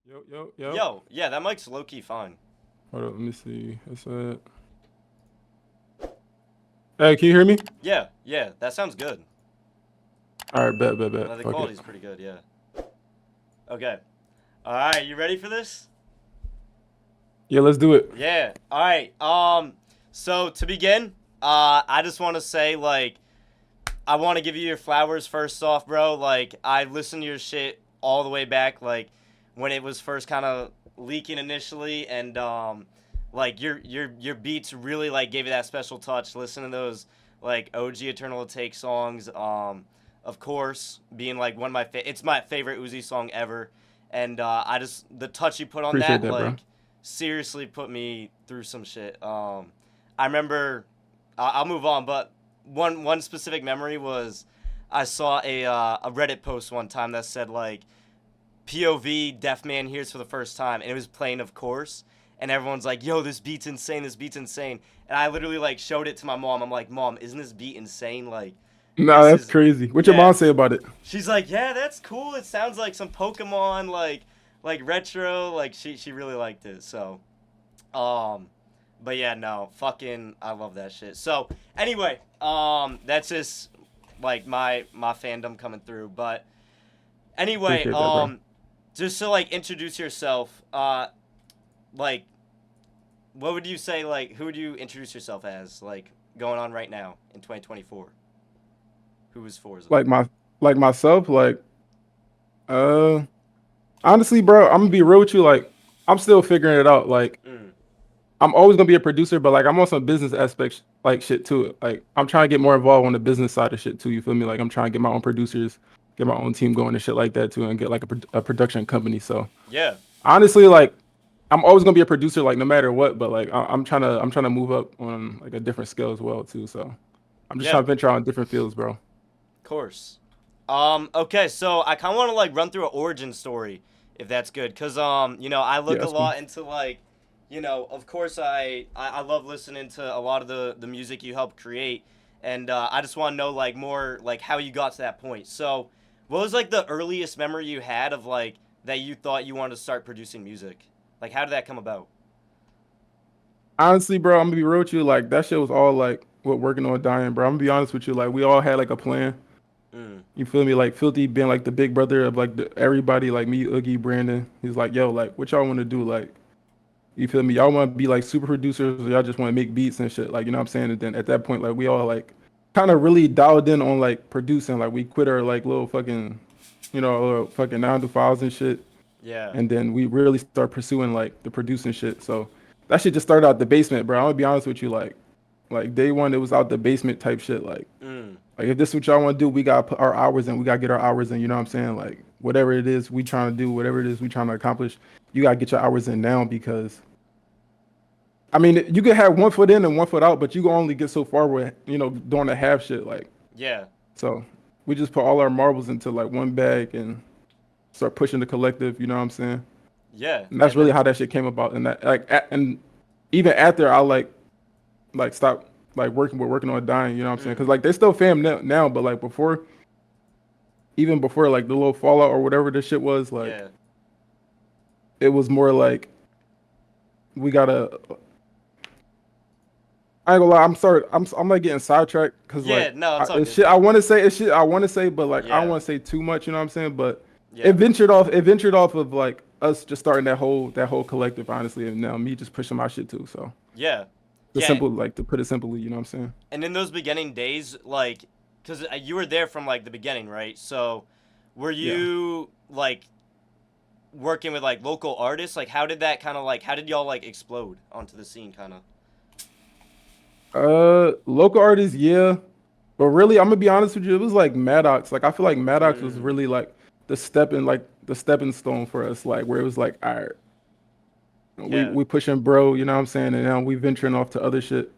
Yo. Yo, yeah, that mic's low-key fine. Hold up, let me see. That's it. Hey, can you hear me? Yeah, that sounds good. All right, bet. The Fuck it. quality's pretty good, yeah. Okay. All right, you ready for this? Yeah, let's do it. Yeah. All right. So to begin, I just want to say like I want to give you your flowers first off, bro. Like I listened to your shit all the way back like when it was first kind of leaking initially and like your beats really like gave it that special touch. Listen to those like OG Eternal Atake songs. Of course, being like one of my it's my favorite Uzi song ever. And I just the touch you put on Appreciate that that, bro. like seriously put me through some shit. I remember I'll move on, but one specific memory was I saw a Reddit post one time that said like POV Deaf Man hears for the first time, and it was playing, of course. And everyone's like, "Yo, this beat's insane! This beat's insane!" And I literally like showed it to my mom. I'm like, "Mom, isn't this beat insane? Like, Nah, this that's is crazy. What your yeah." mom say about it? She's like, "Yeah, that's cool. It sounds like some Pokemon, like retro. Like she really liked it." So, um, but yeah, no, fucking, I love that shit. So anyway, that's just like my fandom coming through. But anyway, Appreciate that, bro. just to like introduce yourself, like what would you say? Like who would you introduce yourself as? Like going on right now in 2024. Who is Forza? Like my, like myself, uh, honestly, bro, I'm gonna be real with you. Like, I'm still figuring it out. Like, Mm, I'm always gonna be a producer, but like, I'm on some business aspects, like shit to it. Like, I'm trying to get more involved on the business side of shit too. You feel me? Like, I'm trying to get my own producers, get my own team going and shit like that too, and get like a production company. So yeah, honestly, like I'm always gonna be a producer, like no matter what. But like I'm trying to move up on like a different scale as well too. So I'm just yeah, trying to venture out in different fields, bro. of course. Okay, so I kind of want to like run through an origin story, if that's good, cause I Yeah, look a that's cool. lot into like, of course I love listening to a lot of the music you help create, and I just want to know like more like how you got to that point. So, what was like the earliest memory you had of like that you thought you wanted to start producing music? Like, how did that come about? Honestly, bro, I'm gonna be real with you. Like that shit was all like what working on dying, bro. I'm gonna be honest with you. Like we all had like a plan. Mm, You feel me? Like Filthy being like the big brother of like everybody, like me, Oogie, Brandon. He's like, yo, like what y'all want to do? Like you feel me? Y'all want to be like super producers, or y'all just want to make beats and shit. Like you know what I'm saying? And then at that point, like we all like kind of really dialed in on like producing. Like we quit our like little fucking, little fucking 9 to 5s and shit. yeah, And then we really start pursuing like the producing shit. So that shit just started out the basement, bro. I'm gonna be honest with you, like day one, it was out the basement type shit. mm, Like if this is what y'all want to do, we gotta put our hours in. We gotta get our hours in. You know what I'm saying? Like whatever it is we trying to do, whatever it is we trying to accomplish, you gotta get your hours in now because I mean you can have 1 foot in and 1 foot out, but you can only get so far with doing the half shit. Like yeah, so, we just put all our marbles into like one bag and start pushing the collective. You know what I'm saying? yeah, And that's and really then how that shit came about. And that and even after I like stop like working on dying. You know what I'm saying? mm, Because like they still fam now, but like before, even before like the little fallout or whatever this shit was, like yeah, it was more like we gotta. I ain't gonna lie. I'm sorry. I'm like getting sidetracked because yeah. like No, it's all it's good. shit I want to say. It's shit I want to say, but like I don't Yeah, want to say too much. You know what I'm saying? But it yeah, ventured off. It ventured off of like us just starting that whole collective, honestly, and now me just pushing my shit too. So yeah, the yeah. simple, like to put it simply, you know what I'm saying? And in those beginning days, like, because you were there from like the beginning, right? So, were Yeah. you like working with like local artists? Like, how did that kind of like, how did y'all like explode onto the scene, kind of? Local artists, yeah, but really, I'm gonna be honest with you. It was like Maddox. Like I feel like Maddox was Mm, really like the stepping stone for us. Like where it was like, all right, we yeah, we pushing bro, you know what I'm saying, and now we venturing off to other shit.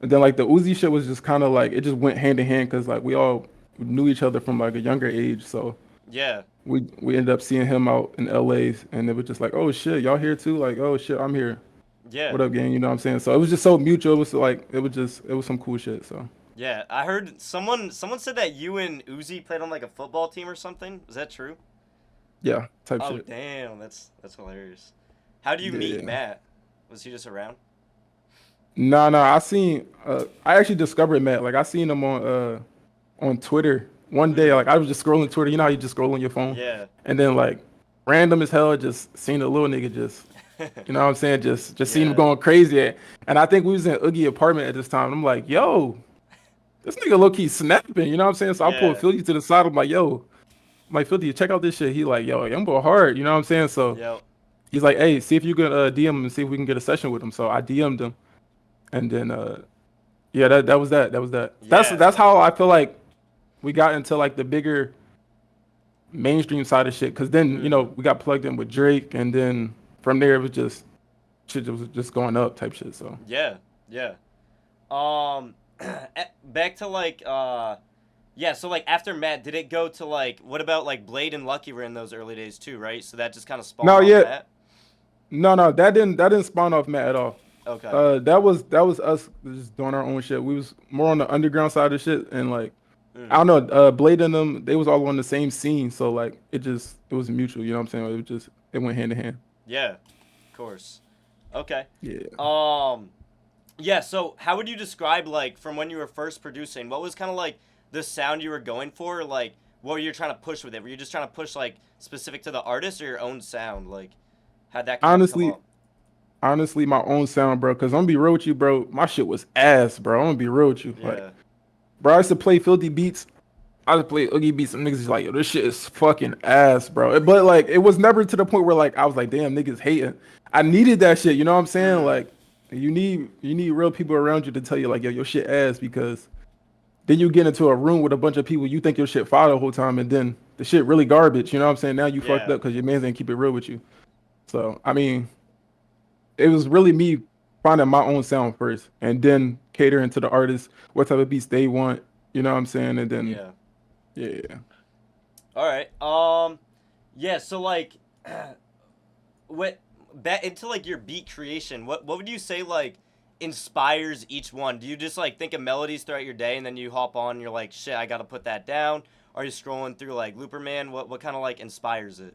And then like the Uzi shit was just kind of like it just went hand in hand because like we all knew each other from like a younger age. So yeah, we ended up seeing him out in LA, and it was just like, oh shit, y'all here too? Like oh shit, I'm here. yeah, What up, gang? You know what I'm saying? So it was just so mutual. It was like it was some cool shit. So. yeah. I heard someone said that you and Uzi played on like a football team or something. Is that true? Yeah, type Oh shit. damn, that's hilarious. How do you meet Yeah. Matt? Was he just around? No, I actually discovered Matt. Like I seen him on Twitter one day. Mm. Like I was just scrolling Twitter. You know how you just scroll on your phone, Yeah. and then like random as hell, just seen a little nigga just, you know what I'm saying? Just seen him Yeah. going crazy. And I think we was in Oogie apartment at this time. I'm like, yo, this nigga low key snapping. You know what I'm saying? So I pulled Yeah. Philly to the side. I'm like, yo, I'm like Philly, check out this shit. He like, yo, I'm going hard. You know what I'm saying? So Yep. he's like, hey, see if you can DM him and see if we can get a session with him. So I DM'd him, and then yeah, that was that. That was that. Yeah. That's how I feel like we got into like the bigger mainstream side of shit. Cause then Mm. we got plugged in with Drake, and then from there it was just shit was just going up type shit. So Yeah. Yeah. Um, back to like yeah. So like after Matt, did it go to like what about like Blade and Lucky were in those early days too, right? So that just kind of spawned no, off yeah, Matt. no, that didn't spawn off Matt at all. Okay. That was us just doing our own shit. We was more on the underground side of shit, and like I Mm. don't know, Blade and them, they was all on the same scene, so like it was mutual. You know what I'm saying? It went hand in hand. Yeah. Of course. Okay. Yeah. Um. Yeah, so how would you describe, like, from when you were first producing, what was kind of, like, the sound you were going for? Like, what were you trying to push with it? Were you just trying to push, like, specific to the artist or your own sound? Like, how'd that kind of come Honestly, up? honestly, my own sound, bro. Cause I'm gonna be real with you, bro. My shit was ass, bro. I'm gonna be real with you. Like, Yeah. bro, I used to play filthy beats. I used to play Oogie beats. Some niggas is like, yo, this shit is fucking ass, bro. But like, it was never to the point where like I was like, damn, niggas hating. I needed that shit. You know what I'm saying? Mm. Like, you need real people around you to tell you like, yo, your shit ass, because then you get into a room with a bunch of people, you think your shit fire the whole time, and then the shit really garbage. You know what I'm saying? Now you fucked Yeah. up because your man's ain't keep it real with you. So I mean, it was really me finding my own sound first, and then catering to the artists, what type of beats they want. You know what I'm saying? And then Yeah. yeah. All right. Yeah, so, like, what, back into, like, your beat creation, what would you say, like, inspires each one? Do you just, like, think of melodies throughout your day and then you hop on and you're like, shit, I gotta put that down? Are you scrolling through, like, Looperman? What kind of, like, inspires it?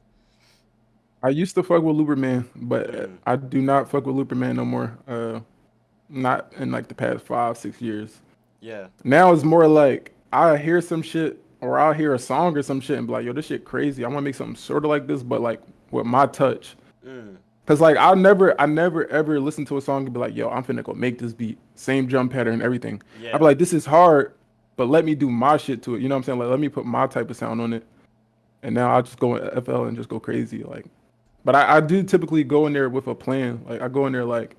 I used to fuck with Luberman, but Mm. I do not fuck with Luberman no more. Not in like the past 5, 6 years. Yeah. Now it's more like I hear some shit or I'll hear a song or some shit and be like, yo, this shit crazy. I want to make something sort of like this, but like with my touch. Mm. Cause like I never ever listen to a song and be like, yo, I'm finna go make this beat, same drum pattern and everything. I'd be Yeah. like, this is hard, but let me do my shit to it. You know what I'm saying? Like, let me put my type of sound on it. And now I just go in FL and just go crazy. Like, but I do typically go in there with a plan. Like, I go in there like,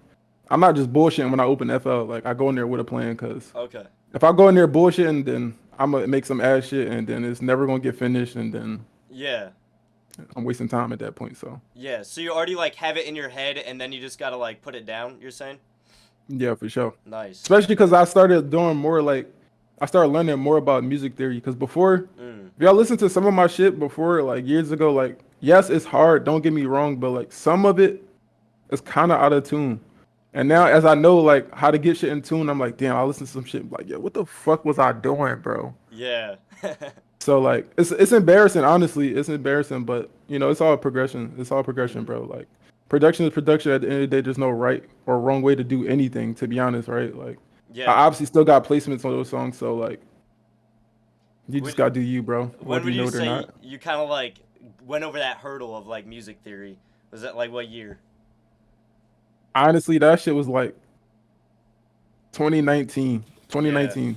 I'm not just bullshitting when I open FL. Like, I go in there with a plan, cause Okay. if I go in there bullshitting, then I'm gonna make some ass shit, and then it's never gonna get finished, and then Yeah. I'm wasting time at that point. So Yeah. So you already, like, have it in your head and then you just gotta, like, put it down, you're saying? yeah, for sure. Nice. Especially because I started doing more like I started learning more about music theory. Because before, Mm. if y'all listen to some of my shit before, like years ago, like yes, it's hard. Don't get me wrong, but like some of it is kind of out of tune. And now, Yeah. as I know like how to get shit in tune, I'm like, damn, I listen to some shit like, yo, what the fuck was I doing, bro? Yeah. So like, it's embarrassing, honestly. It's embarrassing, but it's all progression. It's all progression, Mm. bro. Like, production is production. At the end of the day, there's no right or wrong way to do anything. To be honest, right? Like, I Yeah. obviously still got placements on those songs, so like, you just Would, gotta do you, bro, when whether would you you know it or say not. you kind of like went over that hurdle of like music theory? Was that like what year? Honestly, that shit was like 2019, Yeah. 2019.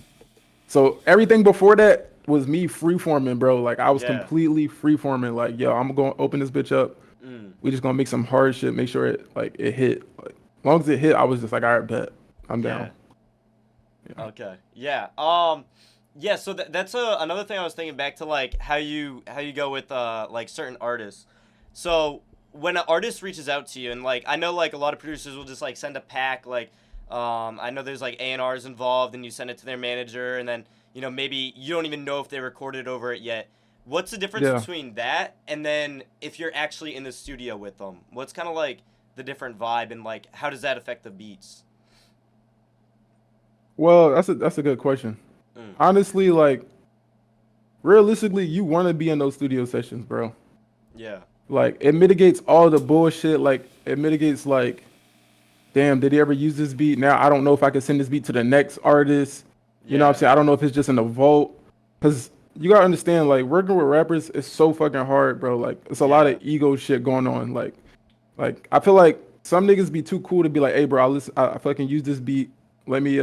So everything before that was me freeforming, bro. Like I was Yeah. completely freeforming. Like, yo, I'm gonna open this bitch up. Mm. We just gonna make some hard shit. Make sure it hit. Like, as long as it hit, I was just like, all right, bet, I'm down. Yeah. Yeah. Okay. Yeah. Yeah. So that's another thing I was thinking back to like how you go with like certain artists. So when an artist reaches out to you and like I know like a lot of producers will just like send a pack like I know there's like A&Rs involved and you send it to their manager and then maybe you don't even know if they recorded over it yet. What's the difference Yeah. between that and then if you're actually in the studio with them? What's kind of like the different vibe and like how does that affect the beats? Well, that's a good question. Mm. Honestly, like realistically, you want to be in those studio sessions, bro. Yeah. Like it mitigates all the bullshit. Like it mitigates like, damn, did he ever use this beat? Now I don't know if I can send this beat to the next artist. You know what I'm Yeah. saying? I don't know if it's just in the vault. Cause you gotta understand, like working with rappers is so fucking hard, bro. Like it's a lot Yeah. of ego shit going on. Like I feel like some niggas be too cool to be like, hey bro, I fucking use this beat. Let me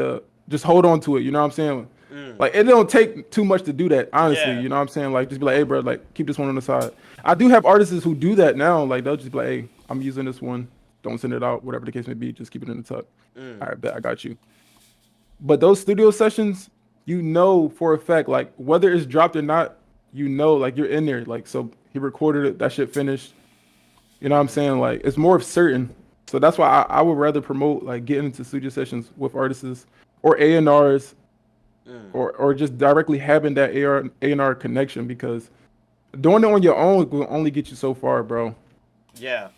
just hold on to it. You know what I'm saying? Mm. Like it don't take too much to do that, honestly. Yeah. You know what I'm saying? Like just be like, hey bro, like keep this one on the side. I do have artists who do that now. Like they'll just be like, hey, I'm using this one. Don't send it out, whatever the case may be. Just keep it in the tuck. Mm. All right, bet I got you. But those studio sessions, you know for a fact, like whether it's dropped or not, you know, like you're in there. Like so he recorded it, that shit finished. You know what I'm Mm. saying? Like it's more of certain. So that's why I would rather promote like getting into studio sessions with artists or A&Rs Mm. or just directly having that A&R connection because doing it on your own will only get you so far, bro. Yeah.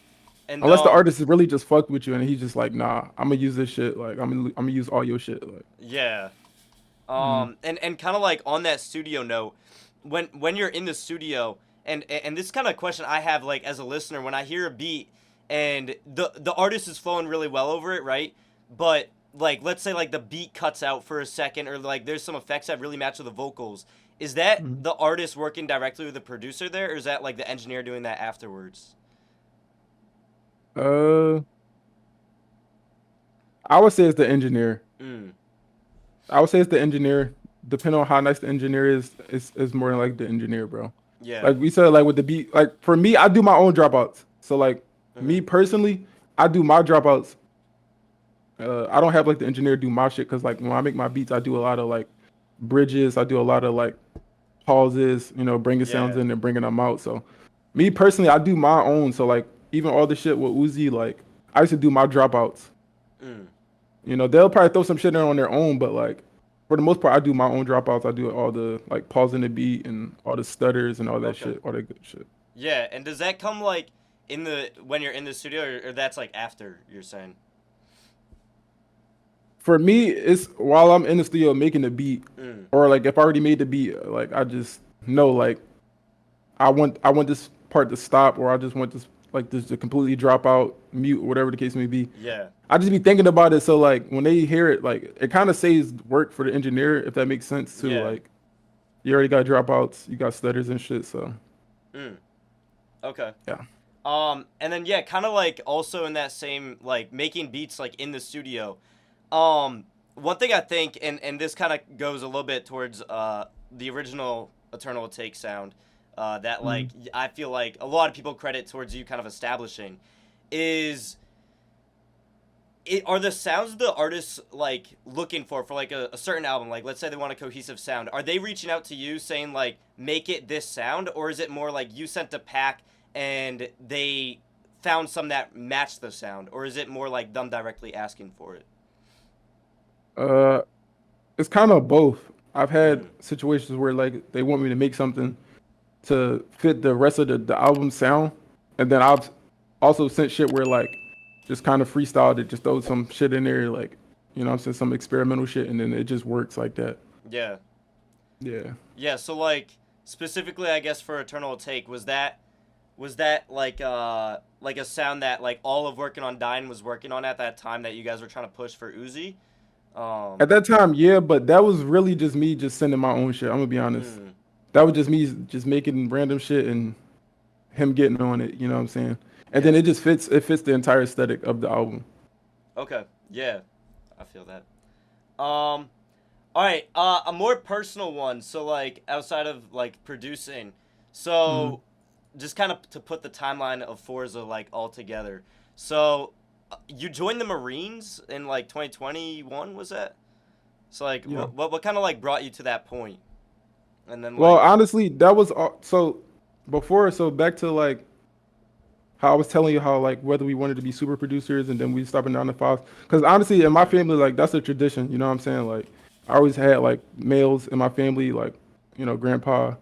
And Unless the artist is really just fucked with you and he's just like, nah, I'm gonna use this shit. Like I'm gonna use all your shit. Like, yeah. mm, And kind of like on that studio note, when you're in the studio, and this kind of question I have like as a listener when I hear a beat and the artist is flowing really well over it, right? But like let's say like the beat cuts out for a second or like there's some effects that really match with the vocals. Is that mm. the artist working directly with the producer there, or is that like the engineer doing that afterwards? uh, I would say it's the engineer. Mm. I would say it's the engineer. Depending on how nice the engineer is more like the engineer, bro. Yeah. Like we said, like with the beat, like for me, I do my own dropouts. So like Mm-hmm. me personally, I do my dropouts. I don't have like the engineer do my shit because like when I make my beats, I do a lot of like bridges. I do a lot of like pauses. You know, bringing sounds Yeah. in and bringing them out. So me personally, I do my own. So like even all the shit with Uzi, like I used to do my dropouts. Mm. You know, they'll probably throw some shit in on their own, but like for the most part, I do my own dropouts. I do all the like pausing the beat and all the stutters and all that Okay. shit, all that good shit. Yeah, and does that come like in the when you're in the studio, or that's like after you're saying? For me, it's while I'm in the studio making the beat, Mm. or like if I already made the beat, like I just know like I want this part to stop, or I just want this to completely drop out, mute, whatever the case may be. Yeah. I just be thinking about it, so like when they hear it, like it kind of saves work for the engineer, if that makes sense too. Yeah. Like you already got dropouts, you got stutters and shit, so Mm. Okay. yeah. And then yeah, kind of like also in that same like making beats like in the studio. One thing I think, and this kind of goes a little bit towards the original Eternal Atake sound, that like Mhm. I feel like a lot of people credit towards you kind of establishing, is are the sounds the artists like looking for like a certain album, like let's say they want a cohesive sound, are they reaching out to you saying like make it this sound, or is it more like you sent a pack and they found some that matched the sound, or is it more like them directly asking for it? Uh, it's kind of both. I've had Mm. situations where like they want me to make something to fit the rest of the album sound, and then I've also sent shit where like just kind of freestyled it, just throw some shit in there, like you know what I'm saying, some experimental shit, and then it just works like that. Yeah. Yeah. Yeah, so like specifically I guess for Eternal Take, was that like a sound that like all of Working on Dying was working on at that time that you guys were trying to push for Uzi? At that time, yeah, but that was really just me just sending my own shit. I'm gonna be honest. Mm, That was just me just making random shit and him getting on it. You know what I'm saying? And then yeah. it just fits. It fits the entire aesthetic of the album. Okay. Yeah. I feel that. Um all right, a more personal one. So like outside of like producing. Mhm. So just kind of to put the timeline of Forza like all together. So you joined the Marines in like 2021, was that? So like Yeah. what kind of like brought you to that point? And then Well, like honestly, that was so before. So back to like how I was telling you how like whether we wanted to be super producers and then we stopping down to five. Because honestly, in my mm, family, like that's a tradition. You know what I'm saying? Like I always had like males in my family, like you know, grandpa.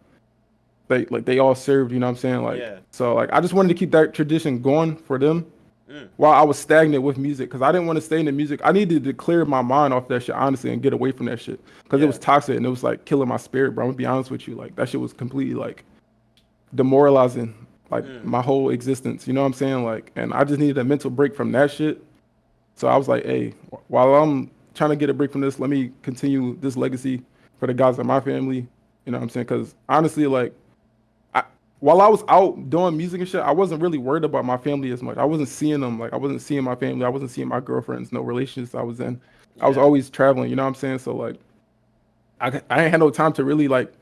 They all served. You know what I'm saying? Like yeah. so like I just wanted to keep that tradition going for them Mm, while I was stagnant with music because I didn't want to stay in the music. I needed to clear my mind off that shit honestly and get away from that shit because it yeah. was toxic and it was like killing my spirit, bro. I'm gonna be honest with you, like that shit was completely like demoralizing. like my whole existence. You know what I'm saying? Like, and I just needed a mental break from that shit. So I was like, hey, while I'm trying to get a break from this, let me continue this legacy for the guys in my family. You know what I'm saying? Because honestly, like, I, while I was out doing music and shit, I wasn't really worried about my family as much. I wasn't seeing them. Like, I wasn't seeing my family. I wasn't seeing my girlfriends, no relationships I was in. I was Yeah. always traveling. You know what I'm saying? So like, I ain't had no time to really like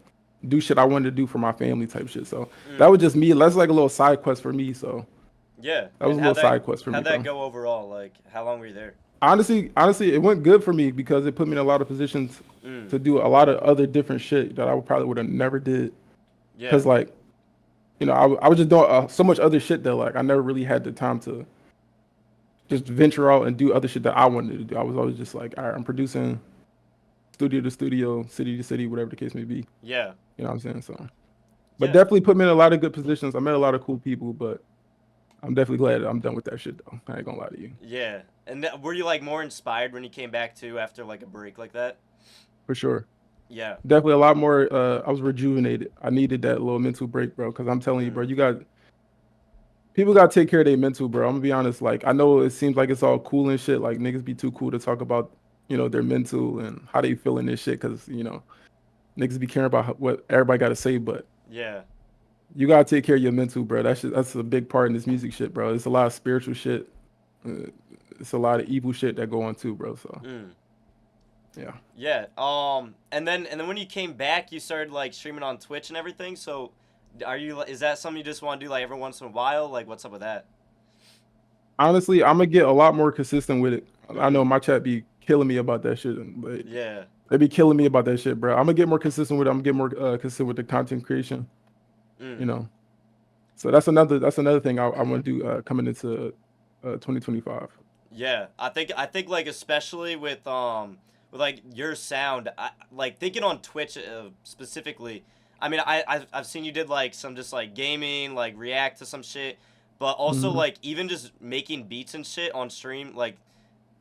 do shit I wanted to do for my family type shit. So that was just me. That's like a little side quest for me. So Yeah. that was And a little side quest for me, how'd that bro. go overall? Like, how long were you there? Honestly, it went good for me because it put me in a lot of positions to do a lot of other different shit that I would probably would have never did. Yeah. Cause like, you know, I was just doing so much other shit that like I never really had the time to just venture out and do other shit that I wanted to do. I was always just like, all right, I'm producing studio to studio, city to city, whatever the case may be. Yeah. You know what I'm saying? So, but Yeah. definitely put me in a lot of good positions. I met a lot of cool people, but I'm definitely glad that I'm done with that shit though. I ain't gonna lie to you. Yeah. And were you like more inspired when you came back too after like a break like that? For sure. Yeah. Definitely a lot more. I was rejuvenated. I needed that little mental break, bro. Because I'm telling you, bro, people got to take care of their mental, bro. I'm gonna be honest. Like, I know it seems like it's all cool and shit. Like, niggas be too cool to talk about, you know, their mental and how they feeling this shit. Because you know, niggas be caring about what everybody got to say, but Yeah. you gotta take care of your mental, bro. That's a big part in this music shit, bro. It's a lot of spiritual shit. Uh, it's a lot of evil shit that go on too, bro. So yeah. Yeah. And then when you came back, you started like streaming on Twitch and everything. So, is that something you just want to do like every once in a while? Like, what's up with that? Honestly, I'm gonna get a lot more consistent with it. I know Mm. my chat be killing me about that shit, but Yeah. they be killing me about that shit, bro. I'm gonna get more consistent with it. I'm gonna get more consistent with the content creation. You Mm. know, so that's another thing I want to do coming into 2025. Yeah, I think like especially with like your sound, like thinking on Twitch specifically. I mean, I've seen you did like some just like gaming, like react to some shit, but also Hmm. like even just making beats and shit on stream. Like,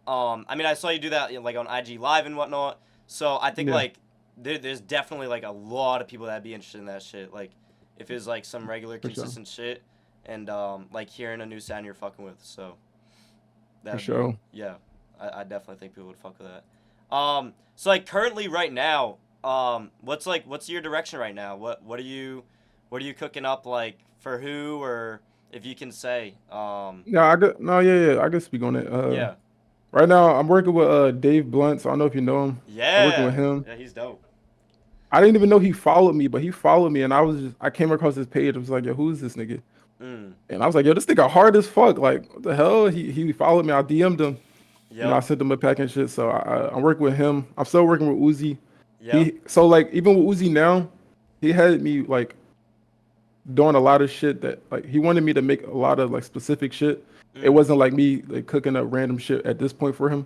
I mean, I saw you do that like on IG Live and whatnot. So I think Yeah, like there's definitely like a lot of people that'd be interested in that shit. Like, if it's like some regular for sure, consistent shit, and like hearing a new sound you're fucking with. So. That for would be, sure. yeah. I definitely think people would fuck with that. So like currently right now, what's your direction right now? What are you cooking up like for who, or if you can say? Yeah, I got no, yeah. I can speak on it. Yeah. Right now I'm working with Dave Blunt. So I don't know if you know him. I'm working with Yeah. him. Yeah, he's dope. I didn't even know he followed me, but he followed me, and I came across his page. I was like, yo, who's this nigga? Mm. And I was like, yo, this nigga hard as fuck. Like, what the hell? He followed me. I DM'd him. You know, I Yep. sent him a pack and shit. So I'm working with him. I'm still working with Uzi. Yep. So like even with Uzi now, he had me like doing a lot of shit that like he wanted me to make a lot of like specific shit. It Mm. wasn't like me like cooking up random shit at this point for him.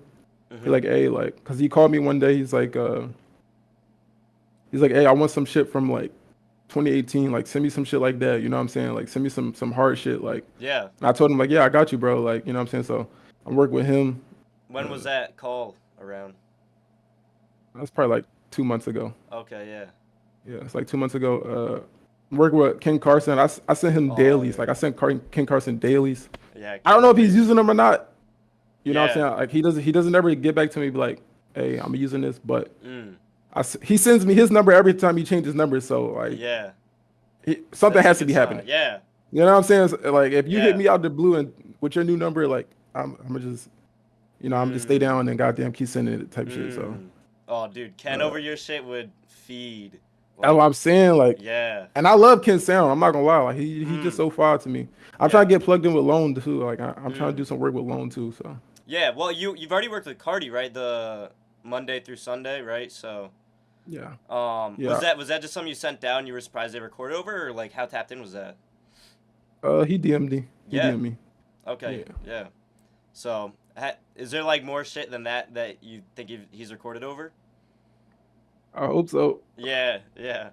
He Mhm. like, hey, like, cause he called me one day. He's like, hey, I want some shit from like 2018. Like, send me some shit like that. You know what I'm saying? Like, send me some hard shit. Like, Yeah. and I told him like, yeah, I got you, bro. Like, you know what I'm saying? So I'm working with him. When was Uh, that call around? that's probably like 2 months ago. Okay. Yeah. Yeah, it's like 2 months ago. I'm working with Ken Carson. I sent him Oh dailies. yeah. Like I sent Ken Carson dailies. Yeah. I don't Ken know if over he's his. using them or not. You know what I'm Yeah. saying? Like he doesn't ever get back to me be like, hey, I'm using this, but Mm. he sends me his number every time he changes numbers. So like Yeah. something That's a has to good be sign. happening. Yeah. You know what I'm saying? So, like if you hit Yeah. me out the blue and with your new number, like I'm gonna just I'm just stay Mm. down and goddamn keep sending it type shit. So Mm. Oh, dude, Ken uh, over your shit would feed. that's what Like, I'm saying. Like, yeah. and I love Ken sound. I'm not gonna lie. Like he just Mm. so far to me. I'm trying Yeah. to get plugged in with Lone too. Like I'm trying to do Mm. some work with Lone too. So Yeah. Well, you've already worked with Cardi, right? The Monday through Sunday, right? So, yeah, was yeah. that just something you sent down? You were surprised they recorded over, or like how tapped in was that? He DM'd me. He Yeah. DM'd me. Okay. Yeah. Yeah. So, is there like more shit than that you think he's recorded over? I hope so. Yeah. Yeah.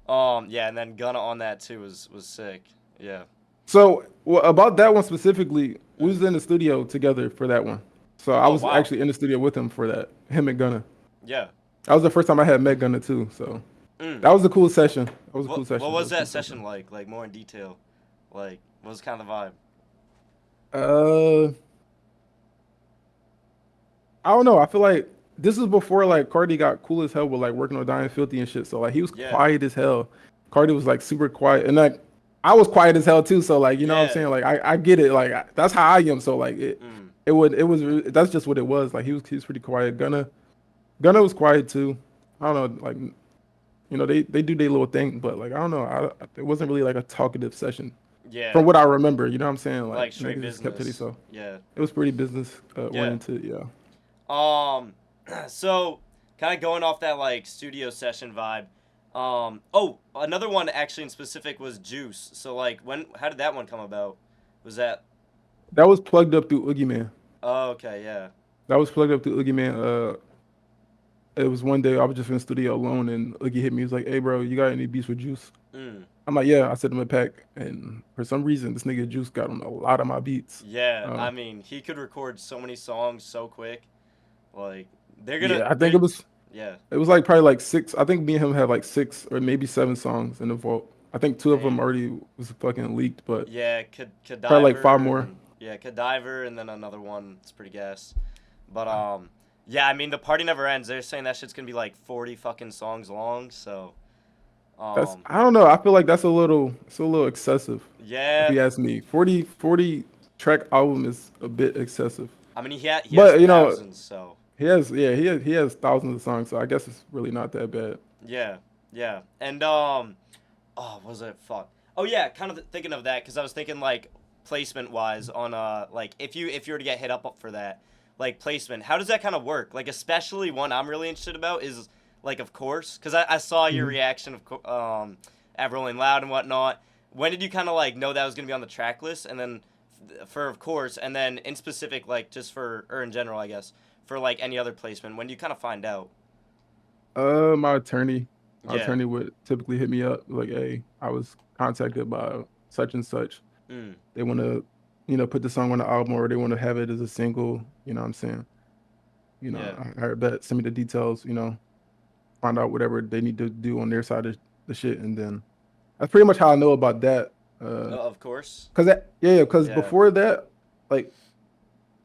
Yeah, and then Gunna on that too was sick. Yeah. So well, about that one specifically, we Mm. was in the studio together for that one. So I Oh was wow. actually in the studio with him for that. Him and Gunna. Yeah. That was the first time I had met Gunna too. So Mm. that was a cool session. That was a cool What session. That was was a cool that session. session like? Like more in detail. Like, what was kind of the vibe? Uh, I don't know. I feel like this is before like Cardi got cool as hell with like working on Dying Filthy and shit. So like he was Yeah, quiet as hell. Cardi was like super quiet, and like I was quiet as hell too. So like you know what I'm yeah. saying? Like I get it. Like that's how I am. So like Mm. it was that's just what it was. Like he was pretty quiet. Gunna was quiet too. I don't know. Like you know they do their little thing, but like I don't know. It wasn't really like a talkative session Yeah, from what I remember. You know what I'm saying? like Like straight niggas just kept to business. themselves. Yeah, It was pretty business yeah. oriented. Yeah. Um, so kind of going off that like studio session vibe. Oh, another one actually in specific was Juice. So like, how did that one come about? Was that? That was plugged up through Oogie Man. Oh, okay, yeah. That was plugged up to Oogie Man. It was one day I was just in the studio alone, and Oogie hit me. He was like, "Hey, bro, you got any beats with Juice?" Mm. I'm like, "Yeah." I sent him a pack, and for some reason, this nigga Juice got on a lot of my beats. Yeah, Uh, I mean, he could record so many songs so quick. Like, yeah, I think they, yeah. it was like probably like six. I think me and him had like six or maybe seven songs in the vault. I think two of them Damn. already was fucking leaked, but Yeah, probably like five Cadaver more. and yeah, Cadaver and then another one. It's pretty gas. But yeah, I mean the party never ends. They're saying that shit's gonna be like 40 fucking songs long. So That's um, I don't know. I feel like it's a little excessive, if yeah. you ask me. 40 track album is a bit excessive. I mean he has But you know, thousands. So he has thousands of songs, so I guess it's really not that bad. yeah, yeah. And oh, was it fuck? Oh yeah, kind of thinking of that because I was thinking like placement wise on like if you were to get hit up for that like placement, how does that kind of work? Like especially one I'm really interested about is like of course because I saw your Mhm. reaction at Rolling Loud and whatnot. When did you kind of like know that was gonna be on the track list and then for of course and then in specific like just for or in general I guess for like any other placement when do you kind of find out? My attorney, Yeah. would typically hit me up like, "Hey, I was contacted by such and such. Mm. They want to, you know, put the song on the album, or they want to have it as a single." You know what I'm saying? You know, Yeah. I heard that. Send me the details. You know, find out whatever they need to do on their side of the shit, and then that's pretty much how I know about that. Of course. Cause that, yeah, cause Yeah. before that, like,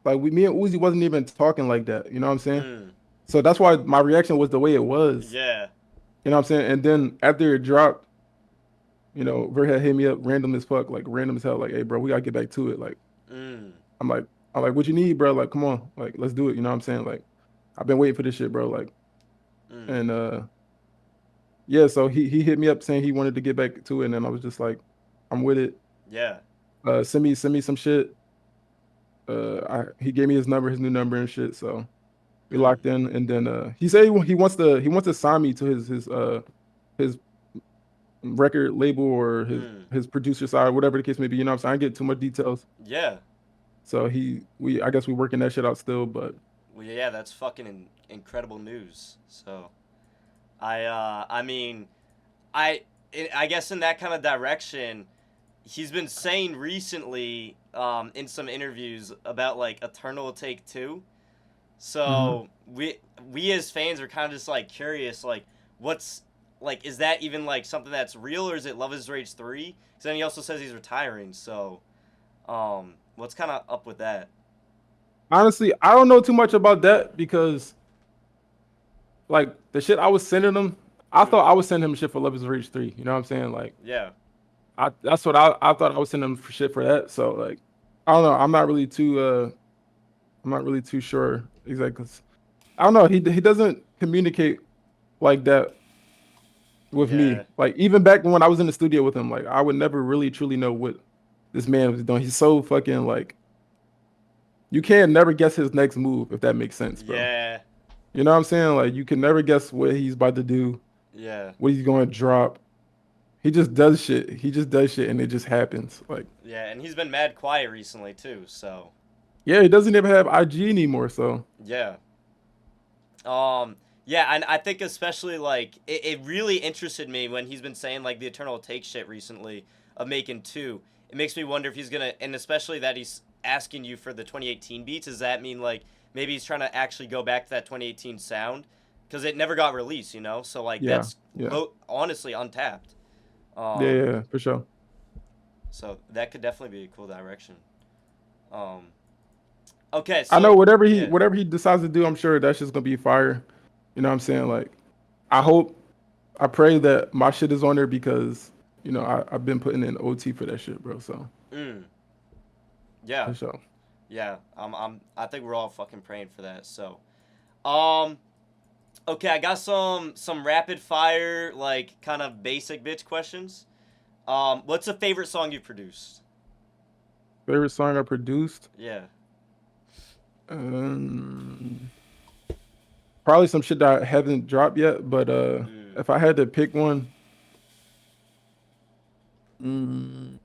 me and Uzi wasn't even talking like that. You know what I'm saying? Mm. So that's why my reaction was the way it was. Yeah. You know what I'm saying? And then after it dropped, you know, Vert had hit me up random as fuck, like random as hell, like, "Hey, bro, we gotta get back to it." Like, Mm. I'm like, "What you need, bro? Like, come on, like, let's do it." You know what I'm saying? Like, I've been waiting for this shit, bro. Like, Mm. and yeah, so he hit me up saying he wanted to get back to it, and then I was just like, "I'm with it. Yeah. Send me some shit." He gave me his number, his new number and shit. So we Mm. locked in, and then he said he wants to sign me to his record label or Mm. his producer side, whatever the case may be. You know what I'm saying? I get too much details. Yeah. So I guess we working that shit out still, but Well, yeah, that's fucking incredible news. So, I mean, I guess in that kind of direction, he's been saying recently, in some interviews about like Eternal Atake 2. mhm. So we as fans are kind of just like curious, like what's like is that even like something that's real or is it Love Is Rage 3? Because then he also says he's retiring. So, what's kind of up with that? Honestly, I don't know too much about that because like the shit I was sending him, I thought Mm. I was sending him shit for Love Is Rage 3. You know what I'm saying? Like Yeah. that's what I thought I was sending him for shit for that. So like I don't know. I'm not really too sure exactly. I don't know. He doesn't communicate like that with me. Yeah. Like even back when I was in the studio with him, like I would never really truly know what this man was doing. He's so fucking like you can never guess his next move if that makes sense, bro. Yeah. You know what I'm saying? Like you can never guess what he's about to do, Yeah. what he's going to drop. He just does shit. He just does shit and it just happens. Like Yeah, and he's been mad quiet recently too. So, yeah, he doesn't even have IG anymore. So yeah. Yeah, and I think especially like it really interested me when he's been saying like the Eternal Take shit recently of making two. It makes me wonder if he's gonna, and especially that he's asking you for the 2018 beats. Does that mean like maybe he's trying to actually go back to that 2018 sound? Because it never got released, you know. So like yeah, that's yeah, honestly untapped. yeah, Um, yeah, for sure. So that could definitely be a cool direction. Um, okay, I know so yeah. whatever he decides to do, I'm sure that's just gonna be fire. You know what I'm saying? Like, I hope, I pray that my shit is on there because I've been putting in OT for that shit, bro. So Mm, yeah, for sure. yeah. I think we're all fucking praying for that. So, um, okay, I got some rapid fire, like kind of basic bitch questions. What's a favorite song you produced? Favorite song I produced? Yeah. Um, Probably some shit that I haven't dropped yet. But Mm, if I had to pick one, mm,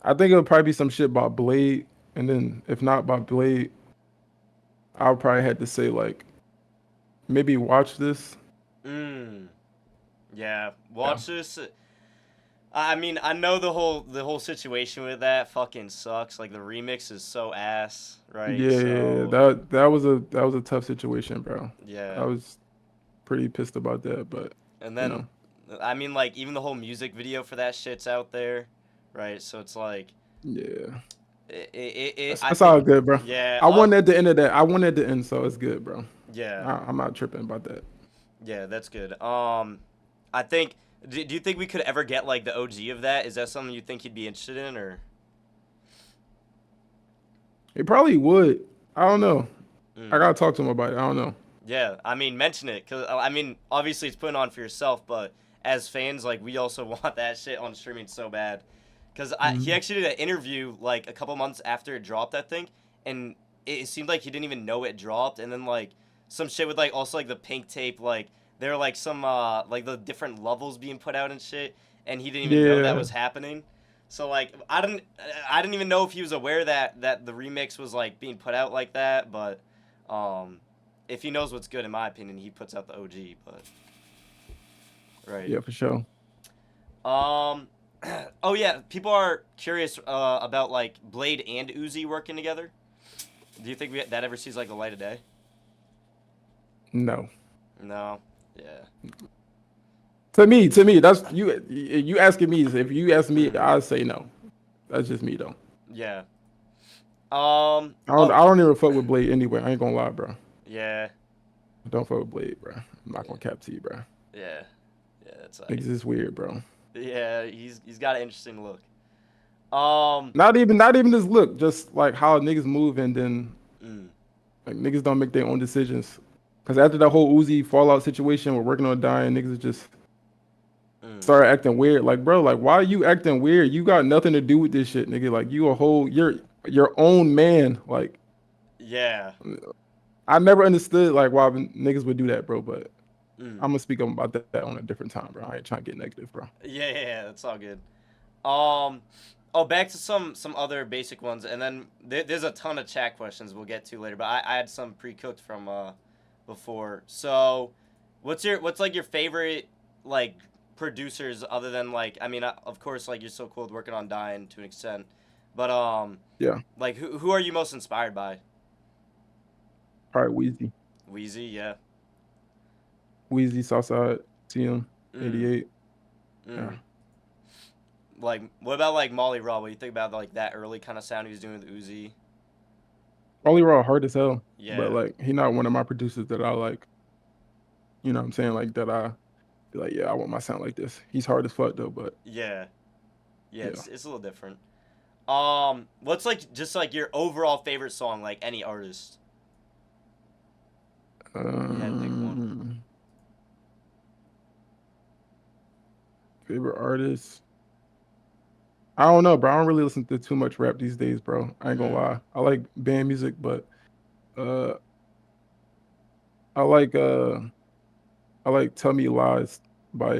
I think it would probably be some shit by Blade. And then if not by Blade, I would probably have to say like maybe Watch This. mm. Yeah. Yeah. Watch this. I mean, I know the whole situation with that fucking sucks. Like the remix is so ass, right? Yeah, So that was a tough situation, bro. I yeah. was pretty pissed about that, but And you then, know, I mean, like even the whole music video for that shit's out there, right? So it's like, yeah, that's, I that's all think, good, bro. yeah, I won at the end of that. I won at the end, so it's good, bro. yeah, I'm not tripping about that. yeah, that's good. I think. Do you think we could ever get like the OG of that? Is that something you think he'd be interested in, or? He probably would. I don't know. I Mm. gotta talk to him about it. I don't know. Yeah, I mean, mention it, cause I mean, obviously it's putting on for yourself, but as fans, like we also want that shit on streaming so bad, cause he Mhm. actually did an interview like a couple months after it dropped, I think, and it seemed like he didn't even know it dropped, and then like some shit with like also like the pink tape, like there were like some like the different levels being put out and shit, and he didn't even know that Yeah, was happening. So like I didn't even know if he was aware that the remix was like being put out like that, but um if he knows what's good, in my opinion, he puts out the OG. But right. yeah, for sure. Um. Oh yeah, people are curious about like Blade and Uzi working together. Do you think that ever sees like the light of day? No. No. Yeah. To me, that's you. You asking me? If you ask me, Mm. I'd say no. That's just me though. Yeah. I don't. Oh. I don't even fuck with Blade anyway. I ain't gonna lie, bro. Yeah. I don't fuck with Blade, bro. I'm not gonna cap to you, bro. Yeah. Yeah. That's like. Niggas is weird, bro. Yeah. He's got an interesting look. Um. Not even this look. Just like how niggas move, and then Mm, like niggas don't make their own decisions. Cause after that whole Uzi Fallout situation, we're working on dying. Niggas just mm. started acting weird. Like, bro, like why are you acting weird? You got nothing to do with this shit, nigga. Like you're your own man. Like Yeah. I never understood like why niggas would do that, bro. But Mm. I'm gonna speak about that on a different time, bro. I ain't trying to get negative, bro. Yeah. Yeah. Yeah. That's all good. Um, oh, back to some other basic ones, and then there's a ton of chat questions we'll get to later. But I had some pre-cooked from before. So, what's like your favorite like producers other than like I mean of course like you're so cool with working on Dying to an extent, but Yeah, like who are you most inspired by? probably Wheezy, Wheezy, yeah. Wheezy, Southside, TM, Mm, 88. Yeah, mm. Like what about like Molly Raw? What do you think about like that early kind of sound he was doing with Uzi? Only Raw hard as hell, but Yeah, like he not one of my producers that I like. You know what I'm saying? Like that I be like, yeah, I want my sound like this. He's hard as fuck though, but yeah, yeah. yeah. It's a little different. What's like just like your overall favorite song, like any artist? You had to pick one. Um, Favorite artist? I don't know, bro. I don't really listen to too much rap these days, bro. I ain't gonna Mm. lie. I like band music, but uh, I like uh, I like "Tell Me Lies" by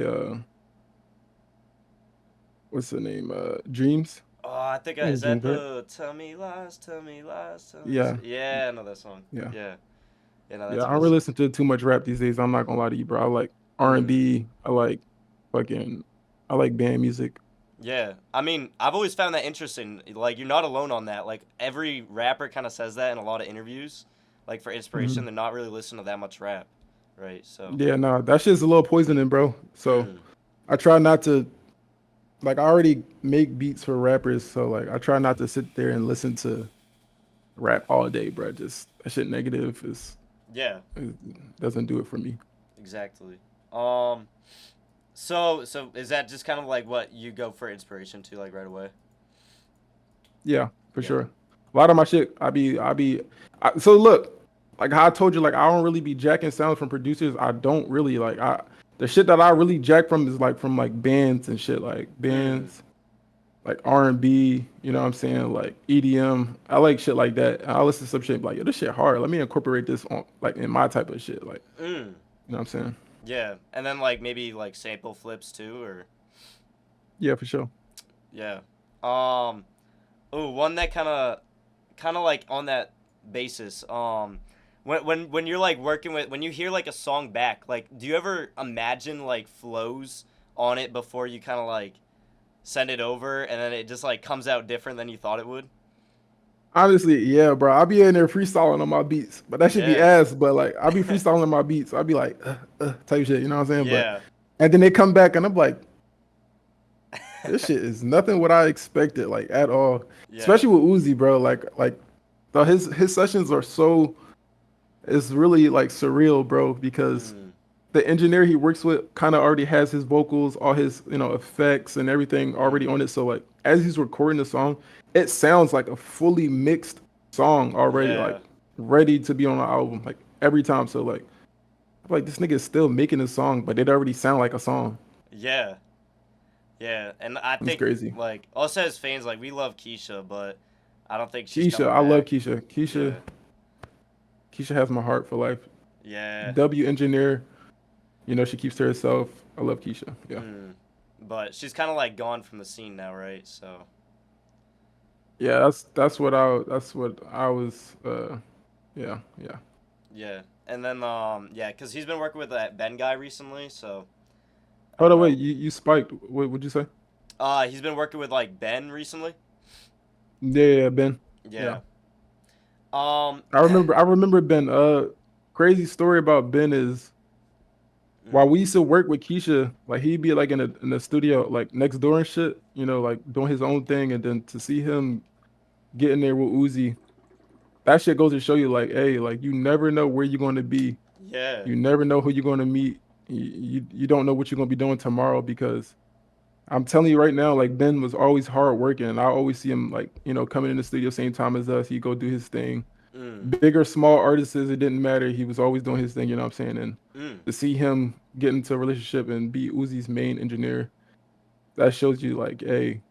what's the name? Dreams. Oh, I think I think is it's that Dreams, right? the Tell Me Lies, Tell Me Lies, Tell Me. Yeah, Yeah, I know that song. yeah, Yeah, yeah, no, yeah. that's a I don't good really song. listen to too much rap these days. I'm not gonna lie to you, bro. I like R and Mm. B. I like fucking. I like band music. Yeah, I mean, I've always found that interesting. Like, you're not alone on that. Like, every rapper kind of says that in a lot of interviews. Like, for inspiration, Mhm. they're not really listening to that much rap, right? So, Yeah, nah, that shit's a little poisoning, bro. So mm. I try not to like I already make beats for rappers, so like I try not to sit there and listen to rap all day, bro. Just that shit negative Yeah, it doesn't do it for me. exactly. Um, so is that just kind of like what you go for inspiration to, like right away? Yeah, for Yeah. sure. A lot of my shit, so look, like how I told you, like I don't really be jacking sounds from producers. I don't really like the shit that I really jack from is like from like bands and shit, like Mm. bands, like R&B. You know what I'm saying? Like EDM. I like shit like that. I listen to some shit like, yo, this shit hard. Let me incorporate this on like in my type of shit. Like, Mm. you know what I'm saying? Yeah, and then like maybe like sample flips too, or Yeah, for sure. yeah. Um. Oh, one that kind of like on that basis. When you're like working with when you hear like a song back, like do you ever imagine like flows on it before you kind of like send it over, and then it just like comes out different than you thought it would? Honestly, yeah, bro. I'll be in there freestyling on my beats, but that should be Yeah. ass. But like, I'll be freestyling on my beats. I'll be like, type shit. You know what I'm saying? But Yeah. and then they come back and I'm like, this shit is nothing what I expected, like at all. Yeah. Especially with Uzi, bro. Like, his sessions are so. It's really like surreal, bro, because Mm. the engineer he works with kind of already has his vocals, all his effects and everything already Mm. on it. So like as he's recording the song, it sounds like a fully mixed song already, like Yeah. ready to be on the album, like every time. So like this nigga is still making a song, but it already sound like a song. Yeah. Yeah. And I It's think crazy. like us as fans, like we love Keisha, but I don't think she's Keisha, coming I love back. Keisha. Keisha, Yeah. Keisha has my heart for life. Yeah. W engineer, she keeps to herself. I love Keisha. Yeah. Mm. But she's kind of like gone from the scene now, right? So. Yeah, that's what I was yeah, yeah. Yeah, and then yeah, cause he's been working with that Ben guy recently, so I Hold don't on, wait, know. you spiked. What would you say? He's been working with like Ben recently. Yeah, yeah, Ben. Yeah. Yeah. Um. I remember Ben. Crazy story about Ben is while mm, we used to work with Keisha, like he'd be like in the studio like next door and shit, like doing his own thing, and then to see him get in there with Uzi, that shit goes to show you like, hey, like you never know where you're going to be. yeah. You never know who you're going to meet. You don't know what you're going to be doing tomorrow because I'm telling you right now, like Ben was always hard working, and I always see him like coming in the studio same time as us. He go do his thing. Mm. Big or small artists, it didn't matter. He was always doing his thing. You know what I'm saying? And Mm. to see him get into a relationship and be Uzi's main engineer, that shows you like, hey,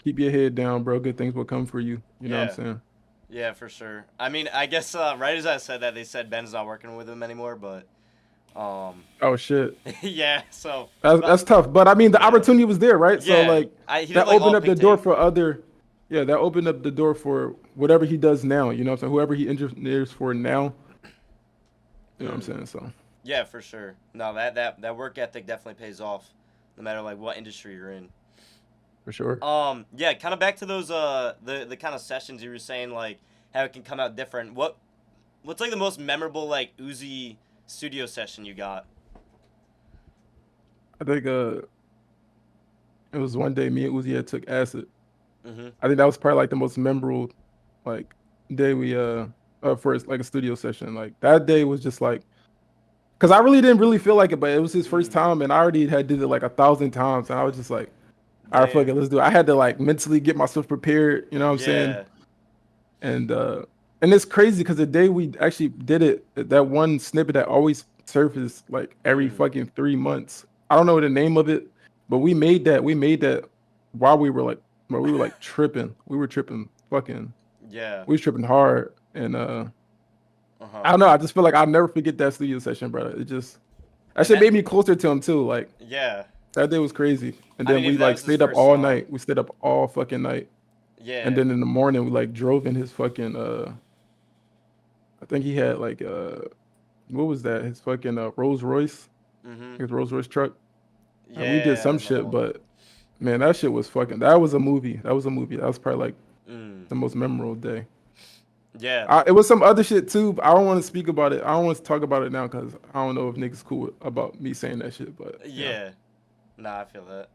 keep your head down, bro. Good things will come for you. You know what I'm Yeah. saying? Yeah, for sure. I mean, I guess right as I said that, they said Ben's not working with him anymore, but um, Oh shit, yeah. So, that's but tough. But I mean, the yeah, opportunity was there, right? So yeah. like He did that like all opened up the pink door tape. for other. Yeah, that opened up the door for whatever he does now. You know what I'm saying? Whoever he engineers for now. You know what I'm Mm. saying? So Yeah, for sure. No, that work ethic definitely pays off, no matter like what industry you're in. for sure. Yeah, kind of back to those the kind of sessions you were saying, like how it can come out different. What's like the most memorable like Uzi studio session you got? I think it was one day me and Uzi had took acid. Mhm. I think that was probably like the most memorable like day we for like a studio session. Like that day was just like because I really didn't really feel like it, but it was his first Mm. time and I already had did it like 1,000 times and I was just like, all right, fuck it, Damn. let's do it. I had to like mentally get myself prepared, you know what I'm saying? Yeah. And it's crazy because the day we actually did it, that one snippet that always surfaced like every Mm. fucking 3 months. I don't know the name of it, but we made that while we were like tripping. We were tripping fucking Yeah. we was tripping hard. And Uh huh. I don't know, I just feel like I'll never forget that studio session, brother. It just that And shit that. made me closer to him too. Like Yeah. that day was crazy. And I then mean, we if that like was his stayed up first all song. night. We stayed up all fucking night. And Yeah. then in the morning we like drove in his fucking I think he had like what was that? His fucking Rolls Royce, Mhm. his Rolls Royce truck. And we did Yeah, I some remember that shit, one. but man, that shit was fucking. That was a movie. That was a movie. That was probably like Mm. the most memorable day. Yeah. It was some other shit too. But I don't want to speak about it. I don't want to talk about it now because I don't know if niggas cool about me saying that shit. But yeah, Yeah. Nah, I feel that.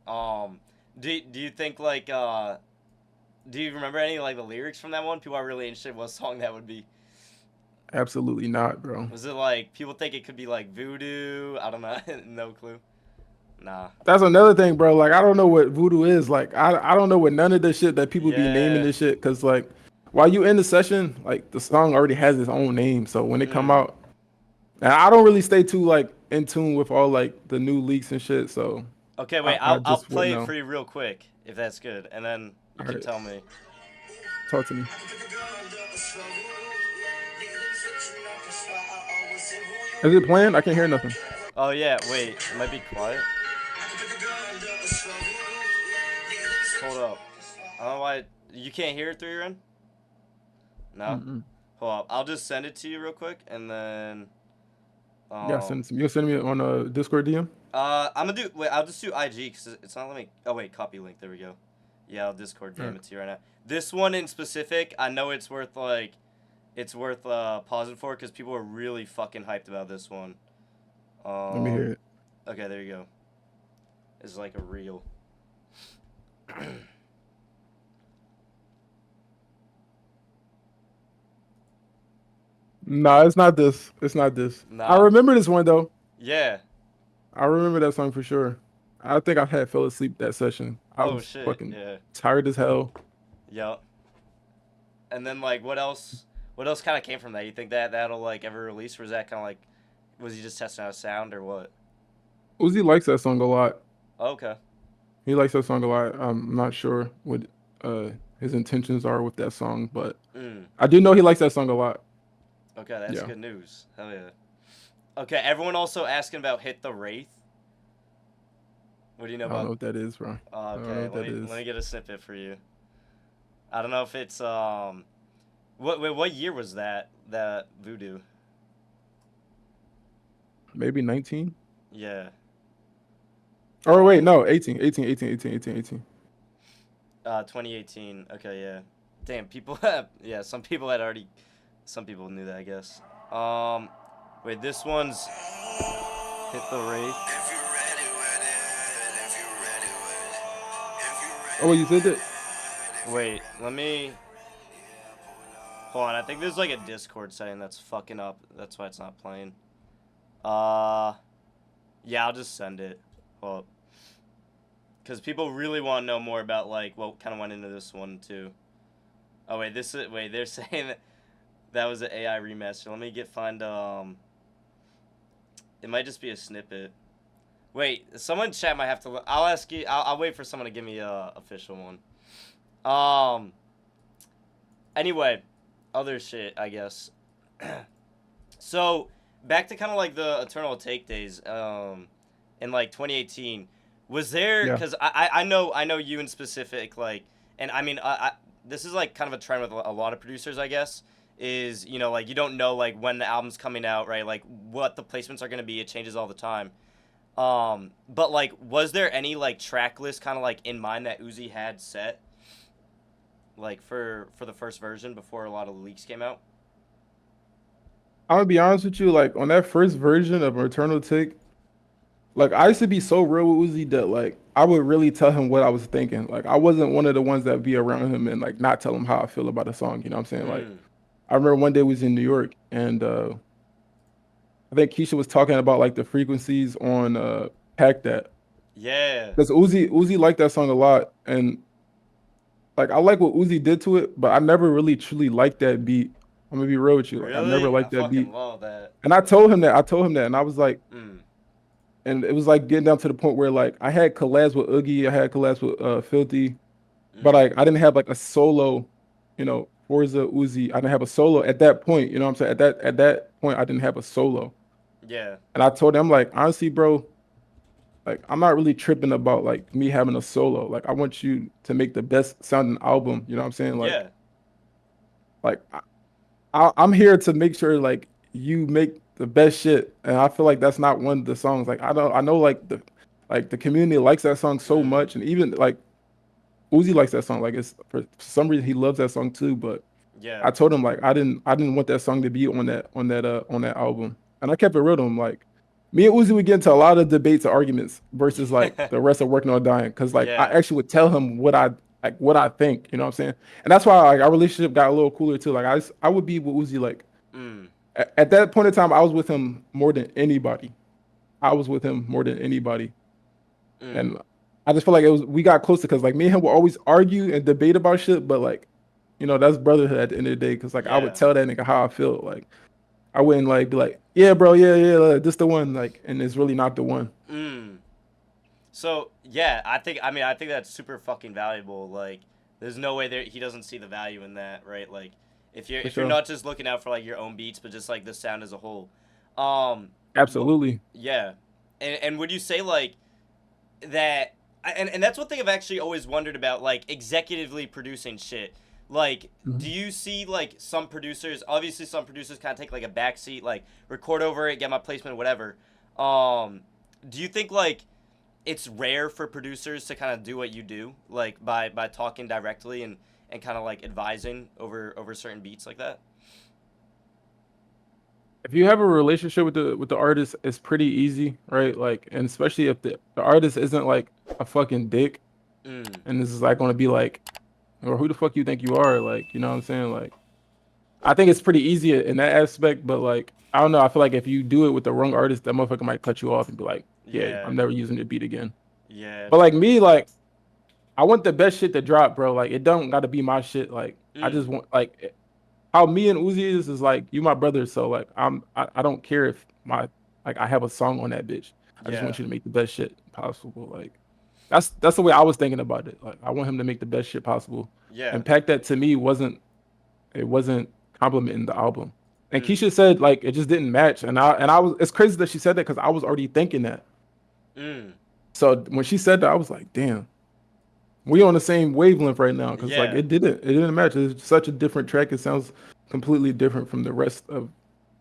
Do you think like do you remember any like the lyrics from that one? People are really interested in what song that would be. Absolutely not, bro. Was it like people think it could be like voodoo? I don't know. No clue. Nah. That's another thing, bro. Like I don't know what voodoo is. Like I don't know what none of the shit that people be naming Yeah. this shit. Cause like while you in the session, like the song already has its own name. So when it come Mm. out, and I don't really stay too like in tune with all like the new leaks and shit. So Okay, wait. I I'll just wouldn't play it know. for you real quick if that's good, and then you All can right, tell me. talk to me. Is it playing? I can't hear nothing. Oh yeah. Wait. It might be quiet. Hold up. I don't know why you can't hear it through your end. No. Mm-mm. Hold up. I'll just send it to you real quick, and then Yeah, um. you'll send me on a Discord DM. I'm gonna do. Wait, I'll just do IG because it's not letting me. Oh wait, copy link. There we go. Yeah, I'll Discord All DM right. it to you right now. This one in specific, I know it's worth like, it's worth pausing for because people are really fucking hyped about this one. Let me hear it. Okay, there you go. It's like a reel. Nah, it's not this. It's not this. I Nah. remember this one though. Yeah. I remember that song for sure. I think I had fell asleep that session. I Oh was shit. fucking Yeah. tired as hell. Yep. And then like what else? What else kind of came from that? You think that that'll like ever release, or is that kind of like, was he just testing out a sound or what? Uzi likes that song a lot. Okay. He likes that song a lot. I'm not sure what uh his intentions are with that song, but Mm. I do know he likes that song a lot. Okay, that's Yeah. good news. Hell yeah. Okay, everyone also asking about Hit the Wraith. What do you know I don't know about? what that is, bro. I don't know Okay, what that is. let me get a snippet for you. I don't know if it's what year was that Voodoo? Maybe 19? Yeah. Or wait, no, 18, 18, 18, 18, 18, 18. 2018. Okay, yeah. Damn, people have, yeah, some people knew that, I guess. Wait, this one's Hit the Wraith. Oh, you said that? Wait, let me hold on. I think there's like a Discord setting that's fucking up. That's why it's not playing. Uh, yeah, I'll just send it. Well, because people really want to know more about like what kind of went into this one too. Oh wait, they're saying that was an AI remaster. Let me it might just be a snippet. Wait, someone in chat might have to. I'll ask you. I'll wait for someone to give me a official one. Anyway, other shit, I guess. So back to kind of like the Eternal Atake days. In like 2018, was there? Yeah. Because I know you in specific. Like, and I mean, this is like kind of a trend with a lot of producers, I guess. Is, you know, like you don't know like when the album's coming out, right? Like what the placements are gonna be. It changes all the time. But like, was there any like track list kind of like in mind that Uzi had set, like for the first version before a lot of the leaks came out? I'm gonna be honest with you, like on that first version of Eternal Take, like I used to be so real with Uzi that like I would really tell him what I was thinking. Like I wasn't one of the ones that be around him and like not tell him how I feel about a song. You know what I'm saying? Like Mm. I remember one day we was in New York and I think Keisha was talking about like the frequencies on Pack That. Yeah. Because Uzi liked that song a lot. And like I like what Uzi did to it, but I never really truly liked that beat. I'm gonna be real with you. Like I never Really? I liked that fucking beat. love that. And I told him that. I told him that. And I was like, Mm. and it was like getting down to the point where like I had collabs with Oogie, I had collabs with Filthy, but Mm. like I didn't have like a solo, you know, Forza Uzi. I didn't have a solo at that point. You know what I'm saying? At that point, I didn't have a solo. Yeah. And I told him like honestly, bro, like I'm not really tripping about like me having a solo. Like I want you to make the best sounding album. You know what I'm saying? Yeah. Like I'm here to make sure like you make the best shit, and I feel like that's not one of the songs. Like I know like the community likes that song so Mm. much, and even like Uzi likes that song. Like it's for some reason he loves that song too. But Yeah. I told him like I didn't want that song to be on that album, and I kept it real to him. Like me and Uzi would get into a lot of debates and arguments versus like the rest of working on dying. Cause like I Yeah. actually would tell him what I think, you know what I'm saying? And that's why like our relationship got a little cooler too. Like I would be with Uzi like Mm. at that point in time, I was with him more than anybody. I was with him more than anybody. Mm. And I just feel like we got closer because like me and him would always argue and debate about shit, but like, that's brotherhood at the end of the day. Cause like I would Yeah. tell that nigga how I feel. Like I wouldn't like be like, yeah, bro, yeah, this the one, like, and it's really not the one. Mm. So yeah, I think that's super fucking valuable. Like, there's no way he doesn't see the value in that, right? Like, if you're For if you're sure. not just looking out for like your own beats, but just like the sound as a whole. Um, wh- Absolutely. yeah, and would you say like that? And that's one thing I've actually always wondered about, like executively producing shit. Like, do Mhm. you see like some producers? Obviously, some producers kind of take like a backseat, like record over it, get my placement, whatever. Um, do you think like it's rare for producers to kind of do what you do, like by talking directly and kind of like advising over certain beats like that? If you have a relationship with the artist, it's pretty easy, right? Like, and especially if the artist isn't like a fucking dick, Mm. and this is like gonna be like, or who the fuck you think you are? Like, you know what I'm saying? Like, I think it's pretty easy in that aspect, but like, I don't know. I feel like if you do it with the wrong artist, that motherfucker might cut you off and be like, yeah, Yeah. I'm never using the beat again. Yeah. But like me, like, I want the best shit to drop, bro. Like, it don't gotta be my shit. Like, I Mm. just want like how me and Uzi is like you my brother, so like I don't care if my like I have a song on that bitch. I just Yeah. want you to make the best shit possible. Like that's the way I was thinking about it. Like I want him to make the best shit possible. Yeah. And Pack that to me wasn't complimenting the album. And Mm. Keisha said like it just didn't match. And I was it's crazy that she said that because I was already thinking that. Mm. So when she said that, I was like, damn, we on the same wavelength right now because like Yeah. it didn't match. It's such a different track. It sounds completely different from the rest of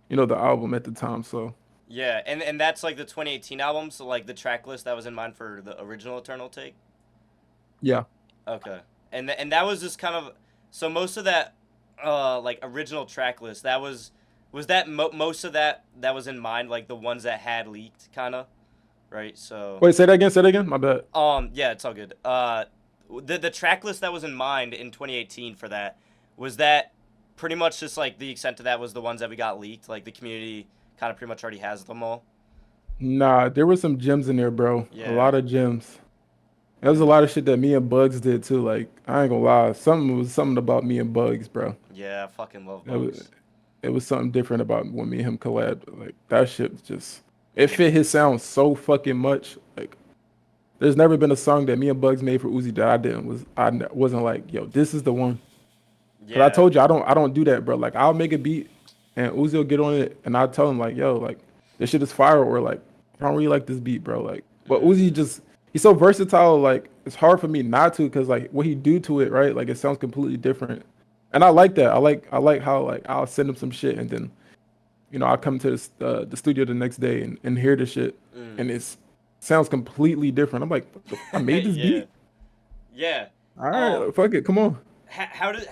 the album at the time. So Yeah. And that's like the 2018 album, so like the track list that was in mind for the original Eternal Take. yeah, Okay. And that was just kind of, so most of that like original track list, was that most of that was in mind, like the ones that had leaked kind of, right? So wait, say that again. Say that again. My bad. yeah, it's all good. The track list that was in mind in 2018 for that, was that pretty much just like the extent of that was the ones that we got leaked, like the community kind of pretty much already has them all. Nah, there were some gems in there, bro. A Yeah. lot of gems. There was a Mm. lot of shit that me and Bugs did too. Like I ain't gonna lie, something about me and Bugs, bro. Yeah, I fucking love It was bugs. it was something different about when me and him collabed. Like that shit was just it fit his sound so fucking much. Like there's never been a song that me and Bugs made for Uzi that wasn't like, yo, this is the one. Cause I Yeah. told you I don't do that, bro. Like I'll make a beat and Uzi will get on it and I'll tell him like, yo, like this shit is fire or like I don't really like this beat, bro. Like but Uzi Mm. just he's so versatile, like it's hard for me not to because like what he do to it, right? Like it sounds completely different. And I like that. I like how like I'll send him some shit and then I'll come to the studio the next day and hear the shit Mm. and it sounds completely different. I'm like, I made this Yeah. beat. Yeah. All Um, right, fuck it, come on. how does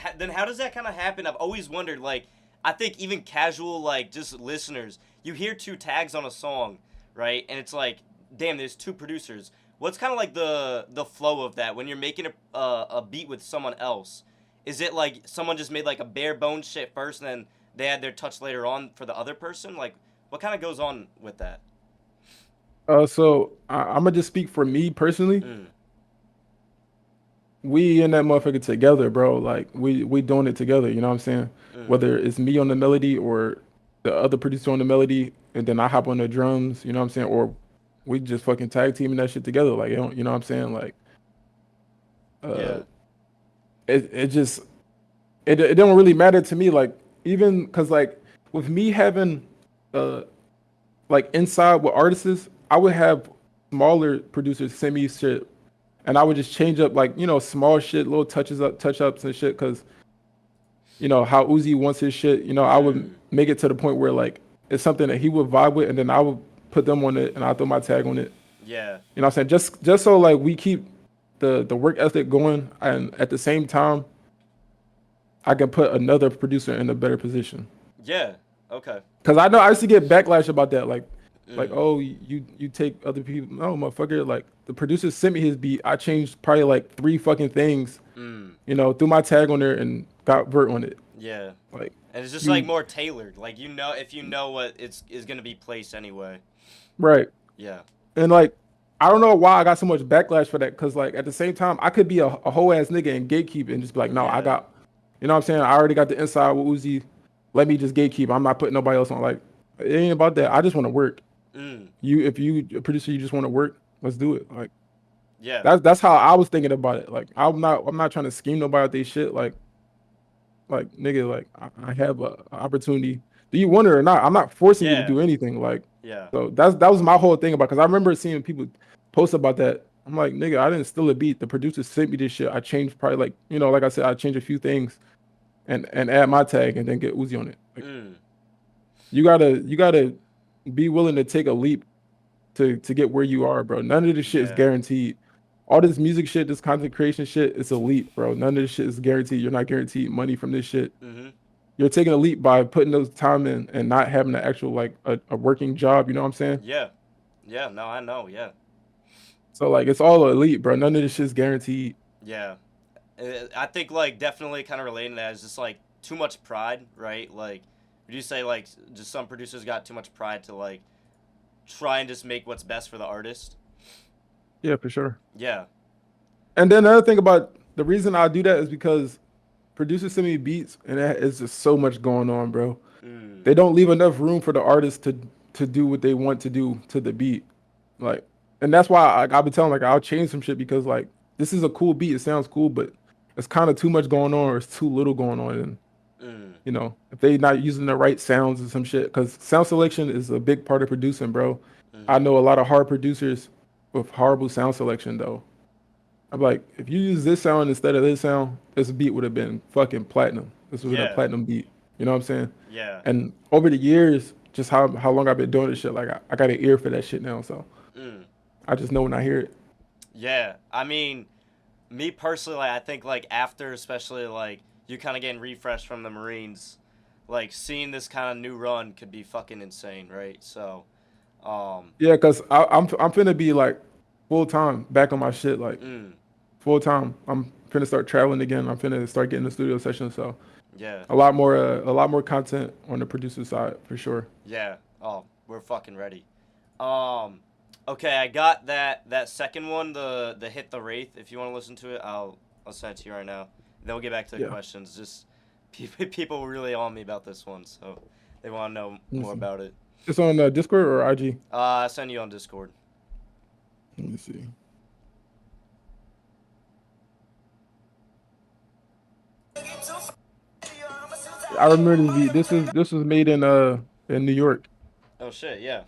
that kind of happen? I've always wondered. Like, I think even casual like just listeners, you hear two tags on a song, right? And it's like, damn, there's two producers. What's kind of like the flow of that when you're making a beat with someone else? Is it like someone just made like a bare bones shit first, and then they had their touch later on for the other person? Like, what kind of goes on with that? So I'm gonna just speak for me personally. Mm. We in that motherfucker together, bro. Like we doing it together. You know what I'm saying? Mm. Whether it's me on the melody or the other producer on the melody, and then I hop on the drums. You know what I'm saying? Or we just fucking tag teaming that shit together. Like you know what I'm saying? Like uh, Yeah. it just it don't really matter to me. Like even because like with me having uh like inside with artists, I would have smaller producers send me shit and I would just change up like small shit, little touch ups and shit. Cause how Uzi wants his shit. I would Mm. make it to the point where like it's something that he would vibe with, and then I would put them on it, and I throw my tag on it. Yeah. You know what I'm saying? Just so like we keep the work ethic going, and at the same time, I can put another producer in a better position. Yeah. Okay. Cause I know I used to get backlash about that. Like Like, Mm. oh, you take other people. No, motherfucker. Like the producer sent me his beat. I changed probably like 3 fucking things, Mm. threw my tag on there and got Vert on it. Yeah. Like And it's just like you, more tailored. Like if you know what is gonna be placed anyway. right. Yeah. And like, I don't know why I got so much backlash for that. Cause like at the same time, I could be a whole ass nigga and gatekeep and just be like, no, I Yeah. got, you know what I'm saying? I already got the inside with Uzi. Let me just gatekeep. I'm not putting nobody else on. Like, it ain't about that. I just want to work. Mm. If you a producer, you just want to work, let's do it. Like Yeah. that's how I was thinking about it. Like I'm not trying to scheme nobody out they shit. Like nigga, like I have a opportunity. Do you want it or not? I'm not forcing you to Yeah. do anything. Like Yeah. so that was my whole thing about because I remember seeing people post about that. I'm like, nigga, I didn't steal a beat. The producer sent me this shit. I changed probably like, like I said, I changed a few things and add my tag and then get Uzi on it. Like Mm. you gotta be willing to take a leap to get where you are, bro. None of this shit is Yeah. guaranteed. All this music shit, this content creation shit, it's a leap, bro. None of this shit is guaranteed. You're not guaranteed money from this shit. Mhm. You're taking a leap by putting those time in and not having an actual like a working job. You know what I'm saying? Yeah. Yeah. No, I know. Yeah. So like it's all elite, bro. None of this shit's guaranteed. Yeah. I think like definitely kind of relating to that is just like too much pride, right? Like, would you say like just some producers got too much pride to like try and just make what's best for the artist? Yeah, for sure. Yeah. And then another thing about the reason I do that is because producers send me beats and it's just so much going on, bro. Mm. They don't leave enough room for the artist to do what they want to do to the beat. Like, and that's why I've been telling like I'll change some shit because like this is a cool beat. It sounds cool, but it's kind of too much going on or it's too little going on. And Mm. if they not using the right sounds or some shit, because sound selection is a big part of producing, bro. I Mhm. know a lot of hard producers with horrible sound selection though. I'm like, if you use this sound instead of this sound, this beat would have been fucking platinum. This would have been a Yeah. platinum beat. You know what I'm saying? Yeah. And over the years, just how long I've been doing this shit, like I got an ear for that shit now. So Mm. I just know when I hear it. Yeah. I mean, me personally, like, I think like after, especially like you kind of getting refreshed from the Marines, like seeing this kind of new run could be fucking insane, right? So, um, Yeah, cause I'm finna be like full time back on my shit, like mm, full time. I'm finna start traveling again. I'm finna start getting the studio sessions. So yeah, a lot more content on the producer side for sure. yeah. Oh, we're fucking ready. Um, okay, I got that second one, the hit the Wraith. If you want to listen to it, I'll send it to you right now. Then we'll get back to the Yeah. questions. Just people were really on me about this one, so they want to know Let me more see. about it. It's on Discord or IG. I send you on Discord. Let me see. I remember this beat. This was made in New York. Oh shit, yeah.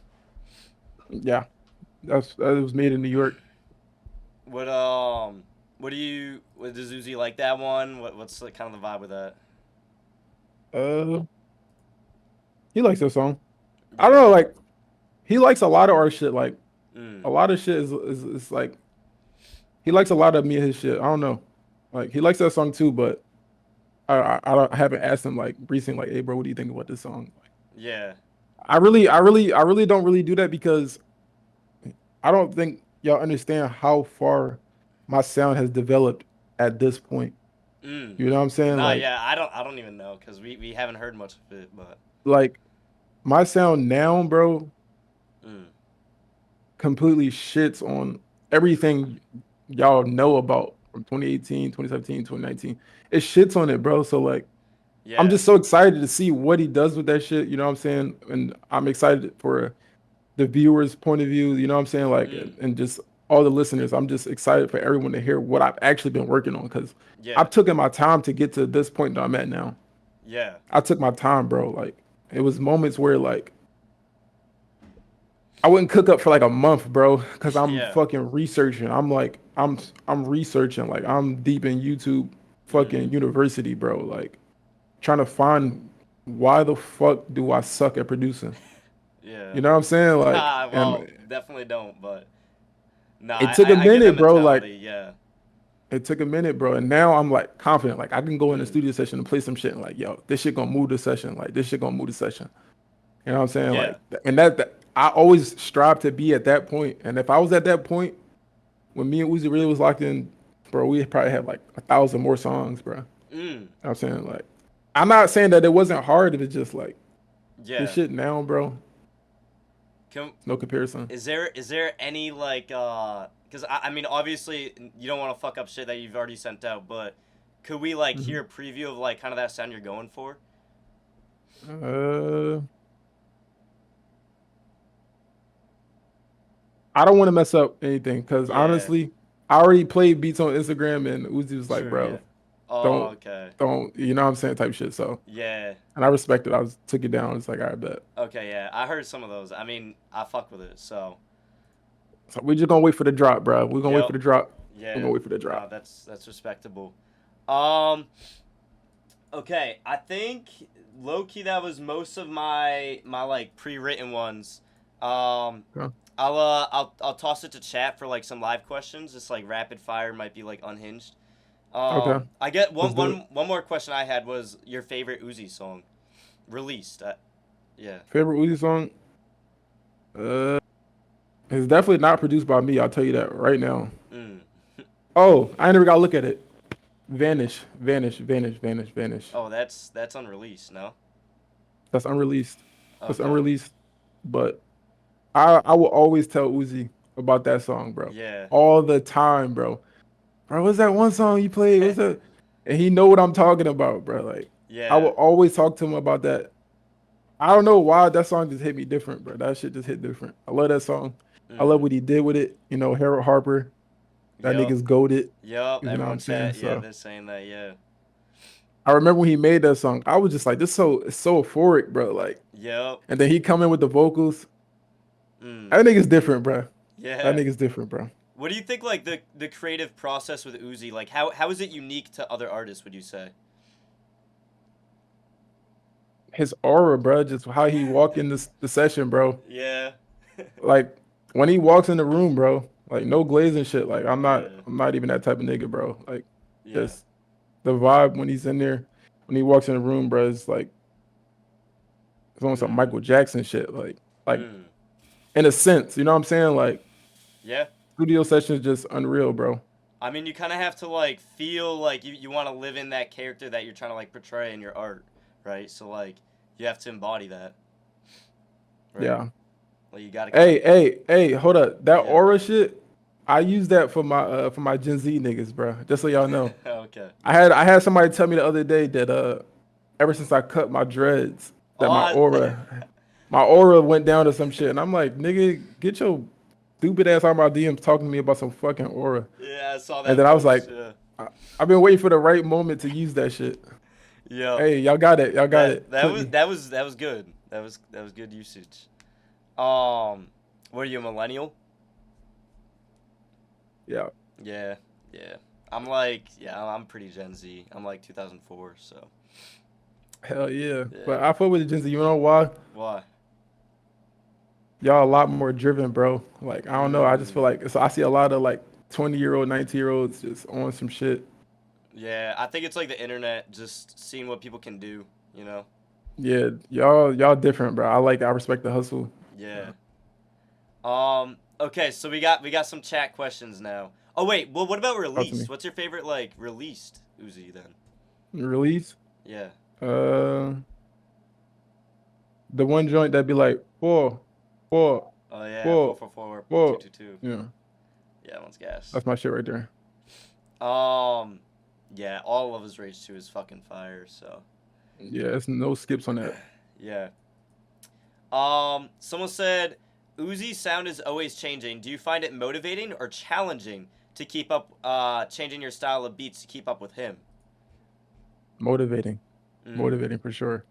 Yeah, that was made in New York. What what do you? What does Uzi like that one? What's the kind of the vibe with that? Uh, he likes that song. I don't Yeah. know, like he likes a lot of our shit. Like Mm. a lot of shit is like he likes a lot of me and his shit. I don't know, like he likes that song too, but I haven't asked him like recently, like, hey bro, what do you think about this song? Yeah. I really don't really do that because I don't think y'all understand how far my sound has developed at this point. Mm. You know what I'm saying? Nah, Like yeah. I don't even know because we haven't heard much of it, but. like my sound now, bro, Mm. completely shits on everything y'all know about from 2018, 2017, 2019. It shits on it, bro. So like I'm Yeah. just so excited to see what he does with that shit, you know what I'm saying? And I'm excited for the viewers' point of view, you know what I'm saying? Like Mm. and just all the listeners. I'm just excited for everyone to hear what I've actually been working on because Yeah. I've taken my time to get to this point that I'm at now. Yeah. I took my time, bro. Like it was moments where like I wouldn't cook up for like a month, bro, because I'm Yeah. fucking researching. I'm researching. Like I'm deep in YouTube Mm. fucking university, bro. Like trying to find why the fuck do I suck at producing? Yeah. You know what I'm saying? Like, Nah, well, and definitely don't, but. Nah, it took a I get that minute, bro. Like mentality. Yeah. it took a minute, bro. And now I'm like confident. Like I can go in the Mm. studio session and play some shit and like, yo, this shit gonna move the session. Like this shit gonna move the session. You know what I'm saying? Yeah. Like, and that I always strive to be at that point. And if I was at that point when me and Uzi really was locked in, bro, we probably had like 1,000 more songs, bro. You know what I'm saying? Like, I'm not saying that it wasn't hard. It's just like this Yeah. shit now, bro. Can, No comparison. is there any like because I mean obviously you don't want to fuck up shit that you've already sent out, but could we like Mhm. hear a preview of like kind of that sound you're going for? Uh, I don't want to mess up anything because Yeah. honestly, I already played beats on Instagram and Uzi was like, True. Yeah. bro, Oh, don't, okay. don't, you know what I'm saying, type shit. So, Yeah. and I respect it. Took it down. It's like, I bet. Okay. Yeah. I heard some of those. I mean, I fuck with it. So. So we just gonna wait for the drop, bro. We're gonna wait Yep. for the drop. We're Yeah. gonna wait for the No, drop. that's respectable. Um. Okay. I think low key that was most of my like pre-written ones. Um. Yeah. I'll toss it to chat for like some live questions. Just like rapid fire might be like unhinged. Okay. I get Let's do it. one more question I had was your favorite Uzi song released. Yeah. Favorite Uzi song? Uh, it's definitely not produced by me. I'll tell you that right now. Mm. Oh, I never got to look at it. Vanish, vanish, vanish, vanish, vanish. Oh, that's unreleased. No. That's unreleased. That's Okay. unreleased. But I will always tell Uzi about that song, bro. Yeah. All the time, bro. Bro, what's that one song you played? What's that? And he know what I'm talking about, bro. Like I will Yeah. always talk to him about that. I don't know why that song just hit me different, bro. That shit just hit different. I love that song. I love Mm. what he did with it. You know, Harold Harper, that Yep. nigga's goated. Yep. You know what Everyone I'm saying? chat. Yeah, So they're saying that. Yeah. I remember when he made that song, I was just like, it's so euphoric, bro. Like, Yep. and then he come in with the vocals. Mm. That nigga's different, bro. That Yeah. nigga's different, bro. What do you think like the creative process with Uzi? Like how is it unique to other artists? Would you say? His aura, bro, just how he walk in the session, bro. Yeah. Like when he walks in the room, bro, like no glaze and shit. Like Yeah. I'm not even that type of nigga, bro. Like Yeah. just the vibe when he's in there, when he walks in the room, bro, it's like it's almost like Mm. Michael Jackson shit. Like Mm. in a sense, you know what I'm saying? Like Yeah. studio sessions just unreal, bro. I mean, you kind of have to like feel like you want to live in that character that you're trying to like portray in your art, right? So like you have to embody that, right? Yeah. Like you got to kind Hey, hey, hey, hold up. That Yeah. aura shit, I use that for my Gen Z niggas, bro. Just so y'all know. of okay. I had somebody tell me the other day that ever since I cut my dreads, that Oh, my aura went down to some shit. And I'm like, nigga, get your stupid ass out of my DMs talking to me about some fucking aura. yeah, I saw And that then I was post. like, Yeah. I've been waiting for the right moment to use that shit. Yep. Hey, y'all got it. Y'all got it. That Clip was me. that was good. That was good usage. What are you, a millennial? Yeah. Yeah, yeah. I'm like, yeah, I'm pretty Gen Z. I'm like 2004, so. Hell yeah. Yeah. But I fuck with the Gen Z. You know why? Why? Y'all a lot more driven, bro. Like, I don't know. I just feel Mm. like so I see a lot of like 20-year-old, 19-year-olds just on some shit. Yeah, I think it's like the internet, just seeing what people can do, you know? Yeah, y'all different, bro. I respect the hustle. Yeah. Okay, so we got some chat questions now. Oh wait, well what about Talk to me. released? What's your favorite like released Uzi then? Release. Yeah. Uh, the one joint that be like four, four, Oh yeah, four, 444 four. 222. Yeah, Yeah, that one's gas. that's my shit right there. Yeah, all of his Rage 2 is fucking fire, so. Yeah, it's no skips on that. Yeah. Someone said Uzi's sound is always changing. Do you find it motivating or challenging to keep up changing your style of beats to keep up with him? Motivating, Mm. motivating for sure.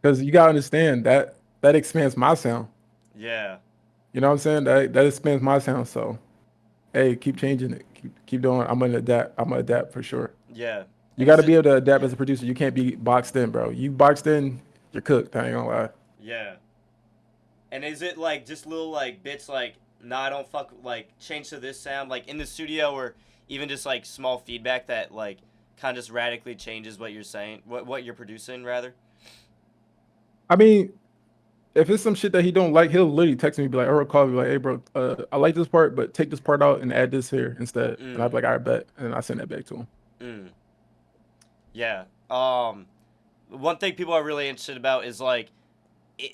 Because you gotta understand that expands my sound. Yeah. You know what I'm saying? That expands my sound. So, hey, keep changing it. Keep doing. I'm gonna adapt. I'm gonna adapt for sure. Yeah. You And got is to be it able to adapt Yeah. as a producer. You can't be boxed in, bro. You boxed in, you're cooked. I ain't gonna lie. Yeah. And is it like just little like bits like nah I don't fuck like change to this sound like in the studio or even just like small feedback that like kind of just radically changes what you're saying what you're producing rather? I mean, if it's some shit that he don't like, he'll literally text me, be like, or call me, like, hey, bro, I like this part, but take this part out and add this here instead. And I'd be like, I bet, and I send that back to him. Yeah. One thing people are really interested about is like,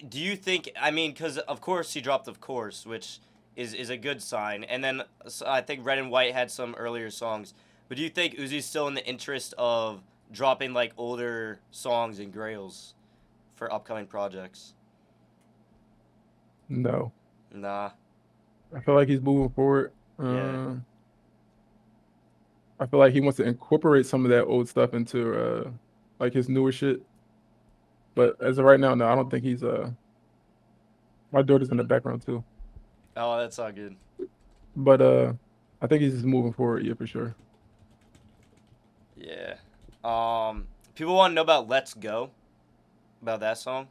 do you think? I mean, because of course he dropped "Of Course," which is a good sign, and then I think Red and White had some earlier songs. But do you think Uzi's still in the interest of dropping like older songs and grails for upcoming projects? No, Nah. I feel like he's moving forward. Yeah. I feel like he wants to incorporate some of that old stuff into like his newer shit. But as of right now, no, I don't think he's my daughter's in the background too. Oh, that's all good. But I think he's just moving forward, yeah, for sure. Yeah. People want to know about "Let's Go," about that song.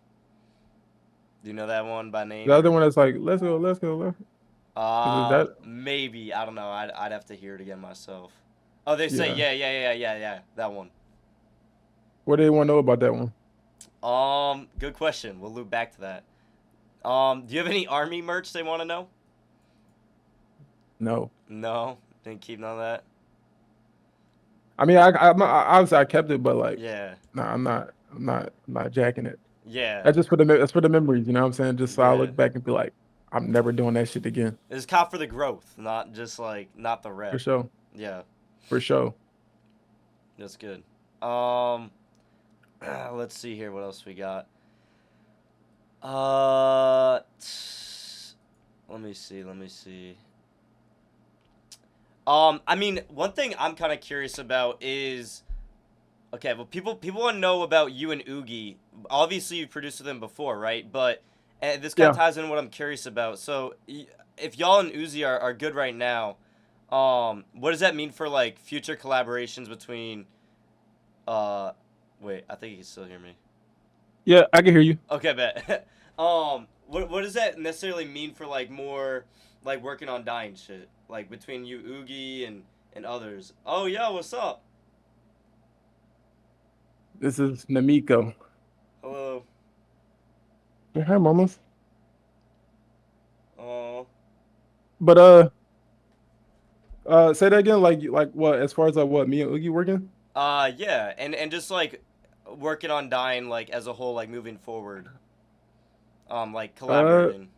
Do you know that one by name? The other one that's like, let's go, let's go, let's is it that? Maybe, I don't know. I'd have to hear it again myself. Oh, they say Yeah. yeah, that one. What do they want to know about that one? Good question. We'll loop back to that. Do you have any army merch they want to know? No. No, didn't keep none of that. I mean, obviously I kept it, but like, Yeah, nah, I'm not jacking it. yeah, That's for the memories, you know what I'm saying? Just so I yeah. look back and be like, I'm never doing that shit again. It's caught for the growth, not just like not the For rep. sure. Yeah, For sure. that's good. Let's see here. What else we got? Let me see. Let me see. I mean, one thing I'm kind of curious about is, okay, well, people want to know about you and Oogie. Obviously, you've produced with them before, right? But this kind of Yeah. ties into what I'm curious about. So, if y'all and Uzi are good right now, what does that mean for like future collaborations between? Wait, I think you can still hear me. Yeah, I can hear you. Okay, bet. What does that necessarily mean for like more like working on dying shit like between you, Oogie, and others? Oh, yo, what's up? This is Namiko. Hello. Yeah, hi, mamas. Oh. But say that again. Like what? As far as like what? Me and Oogie working? Yeah, and just like working on dying like as a whole, like moving forward. Like Uh, collaborating.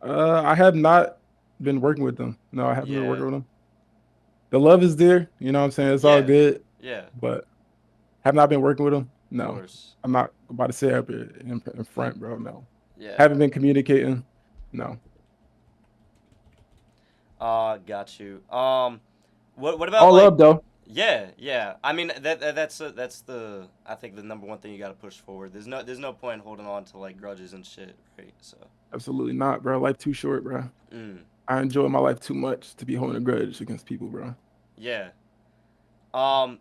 I have not been working with them. No, I haven't been Yeah. working with them. The love is there. You know what I'm saying? It's all Yeah. good. Yeah. But have not been working with them. Of No, course. I'm not about to say up here in front, bro. No, Yeah. haven't been communicating. No, Got you. What about all like? love though. Yeah, yeah. I mean that's the I think the number one thing you got to push forward. There's no point holding on to like grudges and shit, right? So. Absolutely not, bro. Life too short, bro. Mm. I enjoy my life too much to be holding a grudge against people, bro. Yeah. Um,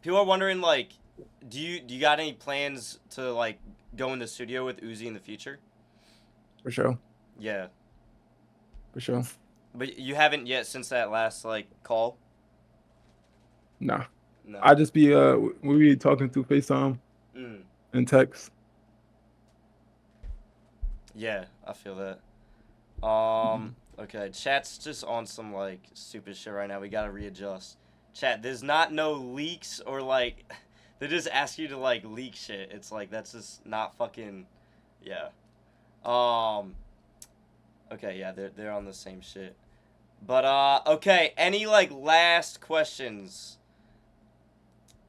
People are wondering like, do you got any plans to like go in the studio with Uzi in the future? For sure. Yeah, For sure. but you haven't yet since that last like call. Nah. No. I just be we be talking through FaceTime Mm. and text. Yeah, I feel that. Mhm. Okay, chat's just on some like stupid shit right now. We gotta readjust. Chat, there's not no leaks or like, they just ask you to like leak shit. It's like that's just not fucking, yeah. Um. Okay, yeah, they're on the same shit. But okay. Any like last questions?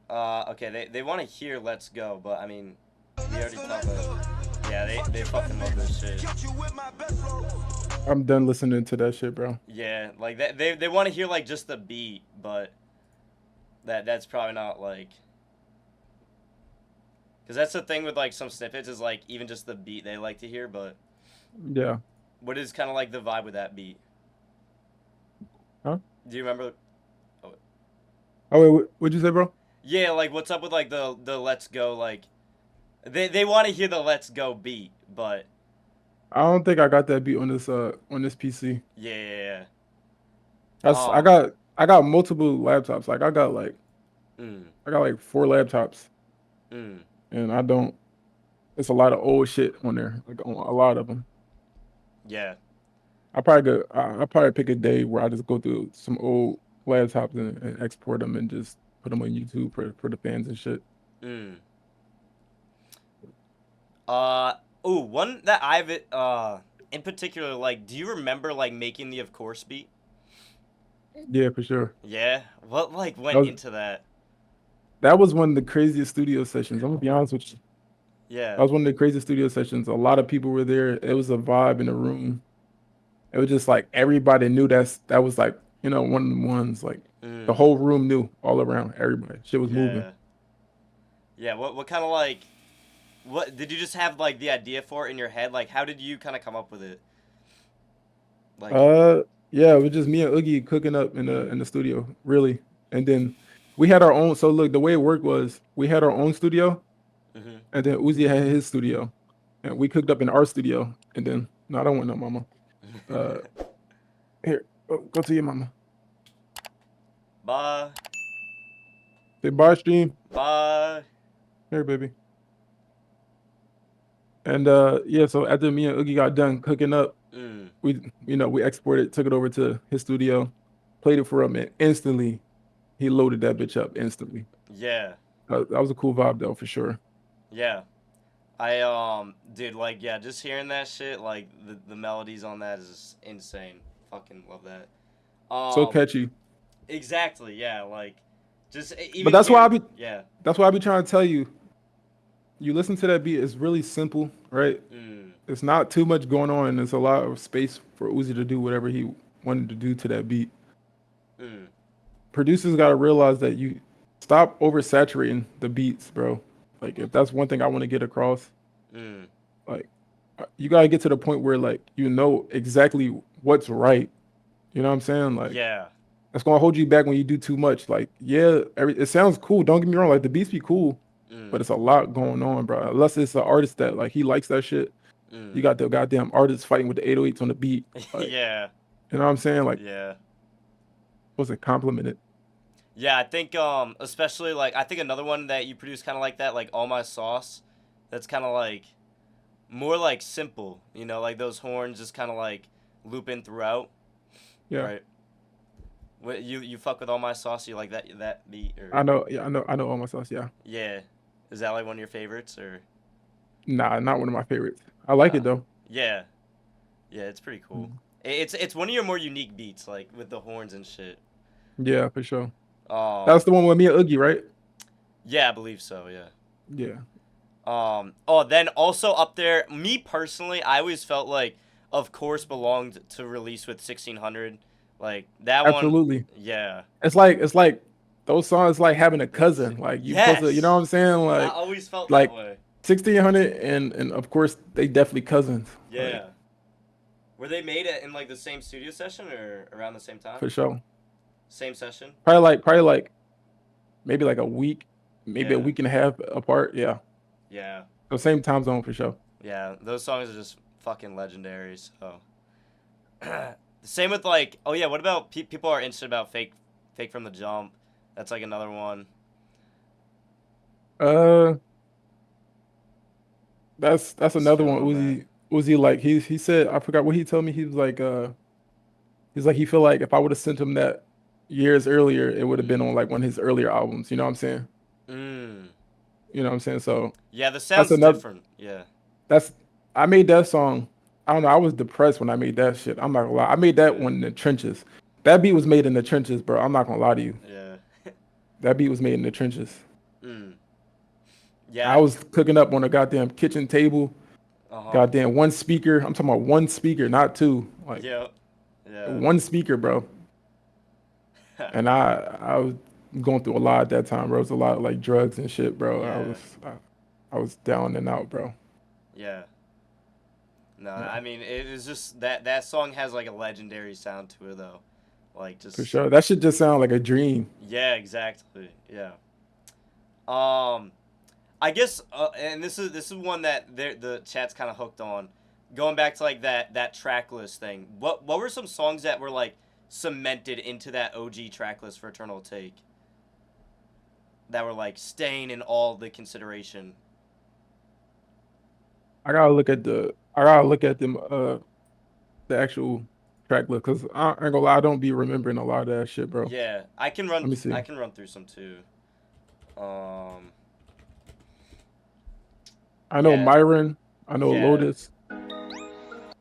Okay, they want to hear "Let's Go," but I mean, we already talked about it. Yeah, they fucking love this shit. I'm done listening to that shit, bro. Yeah, like they want to hear like just the beat, but that's probably not like, because that's the thing with like some snippets is like even just the beat they like to hear, but Yeah. what is kind of like the vibe with that beat? Huh? Do you remember? Oh wait, what'd you say, bro? Yeah, like what's up with like the "Let's Go" like they want to hear the "Let's Go" beat, but I don't think I got that beat on this PC. yeah, yeah, yeah. That's I got multiple laptops. Like Mm, I got like 4 laptops, mm. and I don't. it's a lot of old shit on there, like on a lot of them. Yeah. I probably pick a day where I just go through some old laptops and export them and just put them on YouTube for the fans and shit. Mm. Ooh, one that I've in particular, like, do you remember like making the Of Course beat? Yeah, for sure. Yeah. What like That went was into that? that was one of the craziest studio sessions. I'm gonna be honest with you. Yeah. That was one of the craziest studio sessions. A lot of people were there. It was a vibe in the room. It was just like everybody knew that was like, one of the ones like the Mm. whole room knew all around. Everybody. Shit was moving. Yeah. Yeah. What kind of like what did you just have like the idea for it in your head? Like, how did you kind of come up with it? Like, Uh yeah, it was just me and Oogie cooking up in the mm. in the studio, really. And then we had our own, so look, the way it worked was we had our own studio Mhm. and then Uzi had his studio. And we cooked up in our studio. And then no, I don't want no mama. Uh Here, go to your mama. Bye. Say bye stream. Bye. Here, baby. And yeah, so after me and Oogie got done cooking up, Mm. we exported, took it over to his studio, played it for him, and instantly he loaded that bitch up instantly. Yeah. That was a cool vibe though, for sure. Yeah. Dude, like, yeah, just hearing that shit, like, the melodies on that is insane. Fucking love that. So Um, catchy. exactly, yeah, like, just But even hearing, yeah. that's why I be trying to tell you. You listen to that beat, it's really simple, right? Mm. It's not too much going on, and there's a lot of space for Uzi to do whatever he wanted to do to that beat. Mm. Producers got to realize that you stop oversaturating the beats, bro. Like if that's one thing I want to get across, Mm. like you got to get to the point where like you know exactly what's right. You know what I'm saying? Like Yeah. that's gonna hold you back when you do too much. Like yeah, it sounds cool. Don't get me wrong. Like the beats be cool, but Mm. it's a lot going on, bro. Unless it's an artist that like he likes that shit. You Mm. got the goddamn artist fighting with the 808s on the beat. Like Yeah. you know what I'm saying? Like Yeah. wasn't complimented. Yeah, I think, especially, like, I think another one that you produce kind of like that, like, All My Sauce, that's kind of, like, more, like, simple, you know, like, those horns just kind of, like, loop in throughout, Yeah. right? What, you fuck with All My Sauce, you like that beat, or... I know. Yeah, I know all my sauce. Yeah. Yeah. Is that, like, one of your favorites, or... Nah, not one of my favorites. I like it though. Yeah. Yeah, it's pretty cool. Mm. It's one of your more unique beats, like, with the horns and shit. Yeah, for sure. Um, That's the one with me and Oogie, right? yeah, I believe so, yeah. Yeah. Oh, then also up there, me personally, I always felt like, of course, belonged to release with 1600. Like that one, Absolutely. yeah. It's like those songs like having a cousin. Like you supposed to, you know Yes, what I'm saying? I always felt that Like way. 1600 and of course they definitely cousins. Like Yeah. Were they made in like the same studio session or around the same time? for sure. Same session? Probably like maybe like a week, maybe a Yeah. week and a half apart. Yeah. Yeah. So same time zone for sure. Yeah. Those songs are just fucking legendary. So. Same with like, oh yeah, what about people are interested about fake from the jump? That's like another one. Uh that's Just another feeling one. on that. Uzi like he said I forgot what he told me. He was like he's like he feel like if I would have sent him that years earlier, it would have been on like one of his earlier albums. You know what I'm saying? Mm. You know what I'm saying? So Yeah, the that's sound's another. different. Yeah. That's I made that song. I don't know. I was depressed when I made that shit. I'm not gonna lie. I made that Yeah. one in the trenches. That beat was made in the trenches, bro. I'm not gonna lie to you. Yeah. That beat was made in the trenches. Mm. I Yeah. was cooking up on a goddamn kitchen table. Uh-huh. Goddamn one speaker. I'm talking about one speaker, not two. Like Yeah. Yeah. one speaker, bro. And I was going through a lot at that time, bro. It was a lot of like drugs and shit, bro. Yeah. I was down and out, bro. Yeah. No, Yeah, I mean it is just that song has like a legendary sound to it though. Like for just sure. That should just sound like a dream. yeah, exactly. Yeah. Um I guess and this is one that the chat's kind of hooked on. Going back to like that track list thing. What were some songs that were like cemented into that OG track list for Eternal Take? That were like staying in all the consideration. I gotta look at them the actual track list because I ain't gonna lie, I don't be remembering a lot of that shit, bro. Yeah, Let me see. I can run through some too. Um, I know yeah, Myron. I know yeah. Lotus.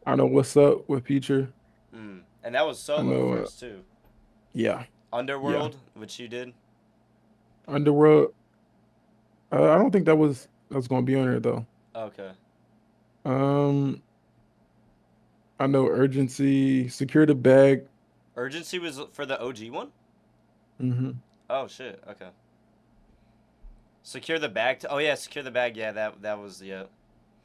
I know What's Up with Future. And that was I solo know, first too. yeah, yeah. Underworld, which you did. Underworld. I don't think that was gonna be on there though. Okay. Um, I know Urgency, Secure the Bag. Urgency was for the OG one. Hmm. Oh shit. Okay. Secure the bag. Oh yeah, secure the bag. Yeah, that was yeah.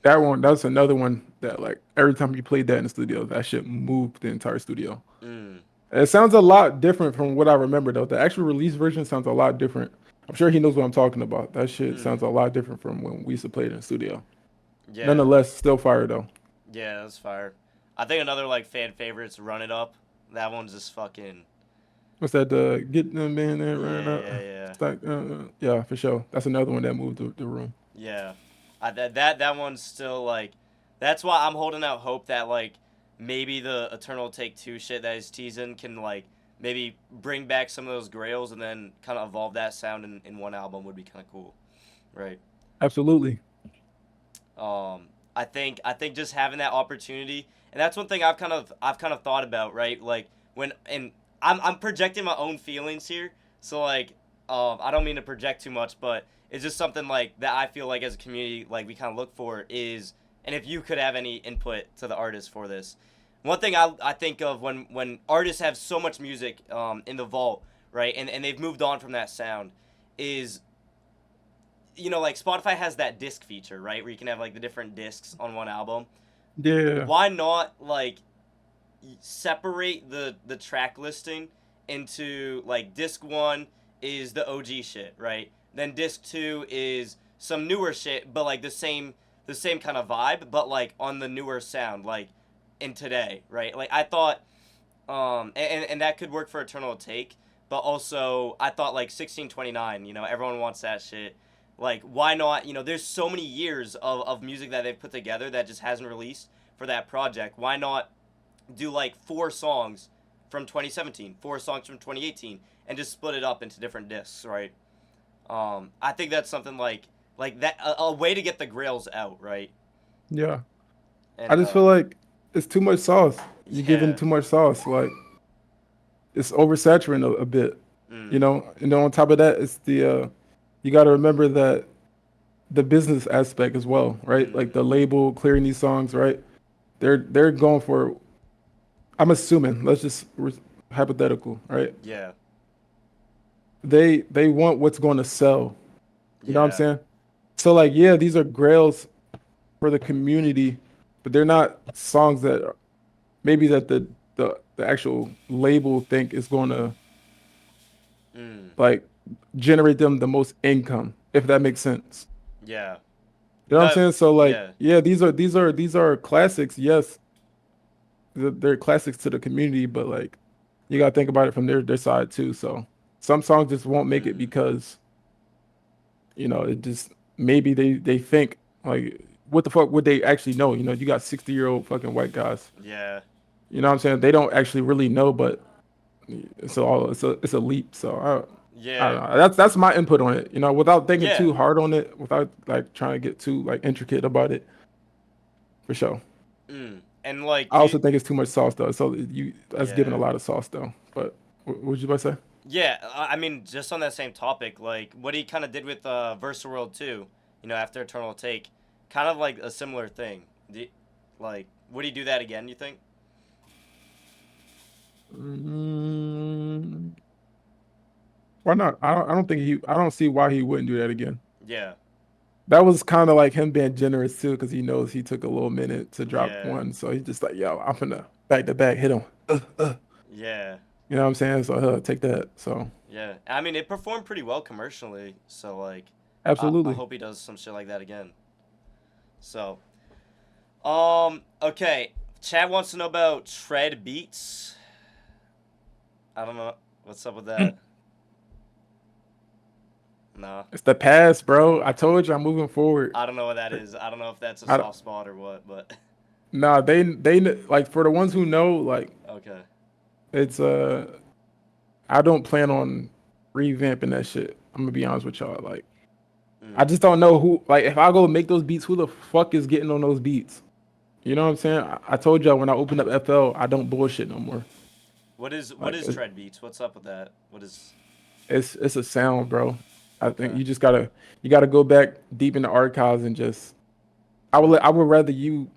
That's another one that like every time you played that in the studio, that shit moved the entire studio. Mm. It sounds a lot different from what I remember though. The actual release version sounds a lot different. I'm sure he knows what I'm talking about. That shit sounds Mm. a lot different from when we used to play it in the studio. Yeah. Nonetheless, still fire though. Yeah, that's fire. I think another like fan favorites, Run It Up. That one's just fucking. What's that? The Get them in there, run Yeah, up. yeah, yeah, Yeah, for sure. That's another one that moved the room. yeah. That one's still like. That's why I'm holding out hope that like maybe the Eternal Take Two shit that he's teasing can like maybe bring back some of those grails and then kind of evolve that sound in one album would be kind of cool, right? Absolutely. I think just having that opportunity, and that's one thing I've kind of thought about, right? Like when and I'm projecting my own feelings here, so like I don't mean to project too much, but it's just something like that I feel like as a community like we kind of look for is, and if you could have any input to the artist for this, one thing I think of when artists have so much music in the vault, right, and they've moved on from that sound, is like Spotify has that disc feature, right? Where you can have like the different discs on one album. Yeah. Why not like separate the track listing into like disc 1 is the OG shit, right? Then disc 2 is some newer shit, but like the same kind of vibe, but like on the newer sound, like in today, right? Like I thought and that could work for Eternal Take, but also I thought like 1629, everyone wants that shit. Like, why not? There's so many years of music that they've put together that just hasn't released for that project. Why not do like 4 songs from 2017, 4 songs from 2018, and just split it up into different discs, right? I think that's something like that, a way to get the grails out, right? Yeah. I And just feel like it's too much sauce. You're giving yeah, too much sauce. Like it's oversaturating a bit, mm, And then on top of that, it's the you got to remember that the business aspect as well, right? Like the mm-hmm, label clearing these songs, right? They're going for. I'm assuming. Let's just hypothetical, right? yeah, They want what's going to sell. You know what I'm yeah, saying? So like, yeah, these are grails for the community, but they're not songs that maybe that the actual label think is going to mm, like generate them the most income, if that makes sense. yeah. You know what I'm No, saying? So like, yeah, yeah, these are classics. Yes, they're classics to the community, but like, you gotta think about it from their side too. So some songs just won't make it mm, because it just maybe they think like, what the fuck would they actually know? You got 60-year-old fucking white guys. yeah, You know what I'm saying? They don't actually really know, but it's a leap. So I yeah, don't know. That's my input on it. Without thinking yeah. too hard on it, without like trying to get too like intricate about it, for sure. And like I you, also think it's too much sauce though. So that's giving a yeah. lot of sauce though. But what was you about to say? Yeah, I mean, just on that same topic, like what he kind of did with Versa World 2, after Eternal Take, kind of like a similar thing. Like, would he do that again, you think? Mm, why not? I don't think I don't see why he wouldn't do that again. Yeah, That was kind of like him being generous too, because he knows he took a little minute to drop yeah, one. So he's just like, yo, I'm finna back to back hit him. yeah, You know what I'm saying? So take that. So yeah. I mean, it performed pretty well commercially, so like, I absolutely. hope he does some shit like that again. So, okay. Chad wants to know about Tread Beats. I don't know what's up with that. No. It's the past, bro. I told you I'm moving forward. I don't know what that is. I don't know if that's a I, soft spot or what, but nah, they like for the ones who know, like okay. it's I don't plan on revamping that shit. I'm gonna be honest with y'all. Like I Mm. just don't know who. Like if I go make those beats, who the fuck is getting on those beats? You know what I'm saying? I told y'all when I opened up FL, I don't bullshit no more. What Like is tread beats? What's up with that? What is it's a sound, bro. I think okay? you gotta go back deep in the archives and just I would rather you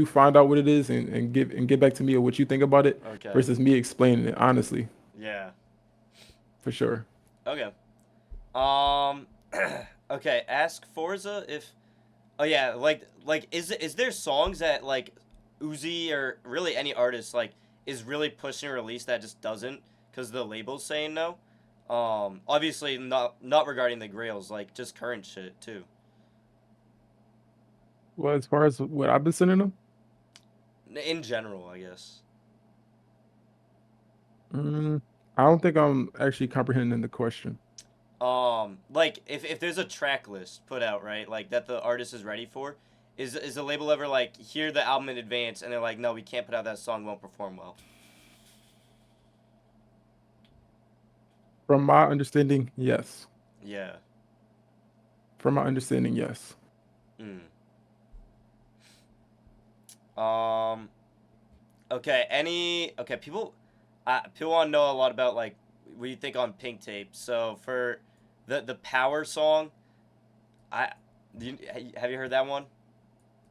find out what it is and get back to me or what you think about it Okay. versus me explaining it honestly, Yeah. for sure. Okay. Um. Okay. Ask Forza if. Oh yeah. Is there songs that like Uzi or really any artist like is really pushing a release that just doesn't because the label's saying no. Obviously not regarding the Grails, like just current shit too. Well, as far as what I've been sending them, In general, I guess. mm, I don't think I'm actually comprehending the question. Like if there's a track list put out, right, like that the artist is ready for, is the label ever like hear the album in advance and they're like, no, we can't put out that song, won't perform well. From my understanding, yes. Yeah. From my understanding, yes. Mm. Um. Okay. People. People want to know a lot about like what you think on Pink Tape. So for the Power song, I have you heard that one?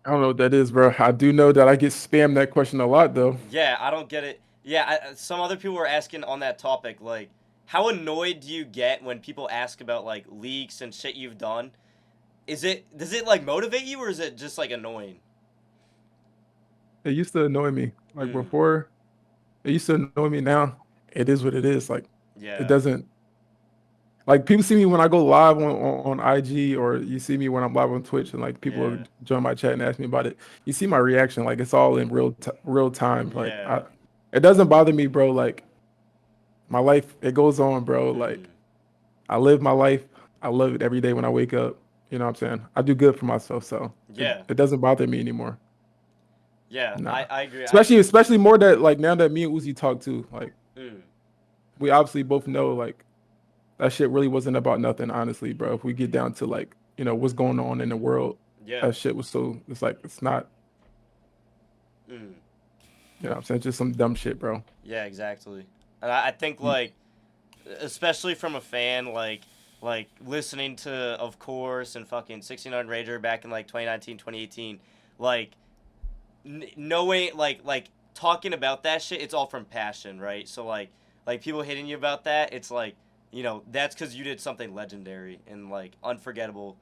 I don't know what that is, bro. I do know that I get spammed that question a lot, though. Yeah, I don't get it. Yeah, some other people were asking on that topic, like, how annoyed do you get when people ask about like leaks and shit you've done? Does it like motivate you or is it just like annoying? It used to annoy me. Like Mm, before, it used to annoy me. Now, it is what it is. Like, it yeah, doesn't. Like people see me when I go live on IG, or you see me when I'm live on Twitch, and like people yeah, join my chat and ask me about it. You see my reaction, like it's all in real time. Like yeah. it doesn't bother me, bro. Like my life, it goes on, bro. Like Mm, I live my life. I love it every day when I wake up. You know what I'm saying? I do good for myself, so yeah, it doesn't bother me anymore. yeah. Nah. I agree. Especially more that like now that me and Uzi talk too. Like Mm, we obviously both know like that shit really wasn't about nothing, honestly, bro. If we get down to like, what's going on in the world, yeah. that shit was so it's like it's not, Mm, what I'm saying, just some dumb shit, bro. yeah, exactly. And I think You- like especially from a fan like listening to of course and fucking 69 Rager back in like 2019 2018 like knowing like talking about that shit, it's all from passion, right? So like people hitting you about that, it's like that's because you did something legendary and like unforgettable.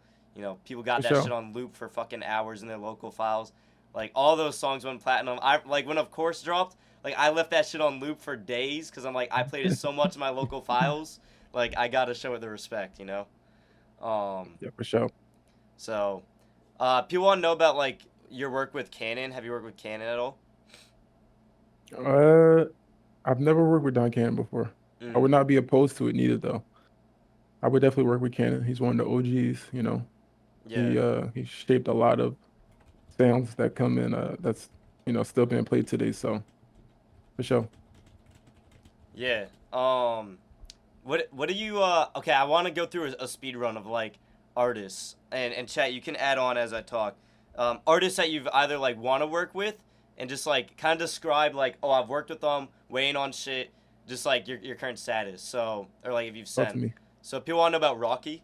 People got For that shit sure. on loop for fucking hours in their local files. Like all those songs went platinum. I like when of course dropped. Like I left that shit on loop for days because I'm like I played it so much in my local files. Like I gotta show it the respect. Um, Yeah, for sure. so people want to know about like your work with Canon. Have you worked with Canon at all? Uh, I've never worked with Don Cannon before. I would Mm, not be opposed to it neither, though. I would definitely work with Cannon. He's one of the OGs. yeah, He shaped a lot of sounds that come in. That's still being played today. So for sure. yeah. What do you Okay, I want to go through a speed run of like artists and chat. You can add on as I talk. Artists that you've either like want to work with and just like kind of describe like oh I've worked with them, weighing on shit, just like your current status. So or like if you've Talk to sent. me. So people want to know about Rocky.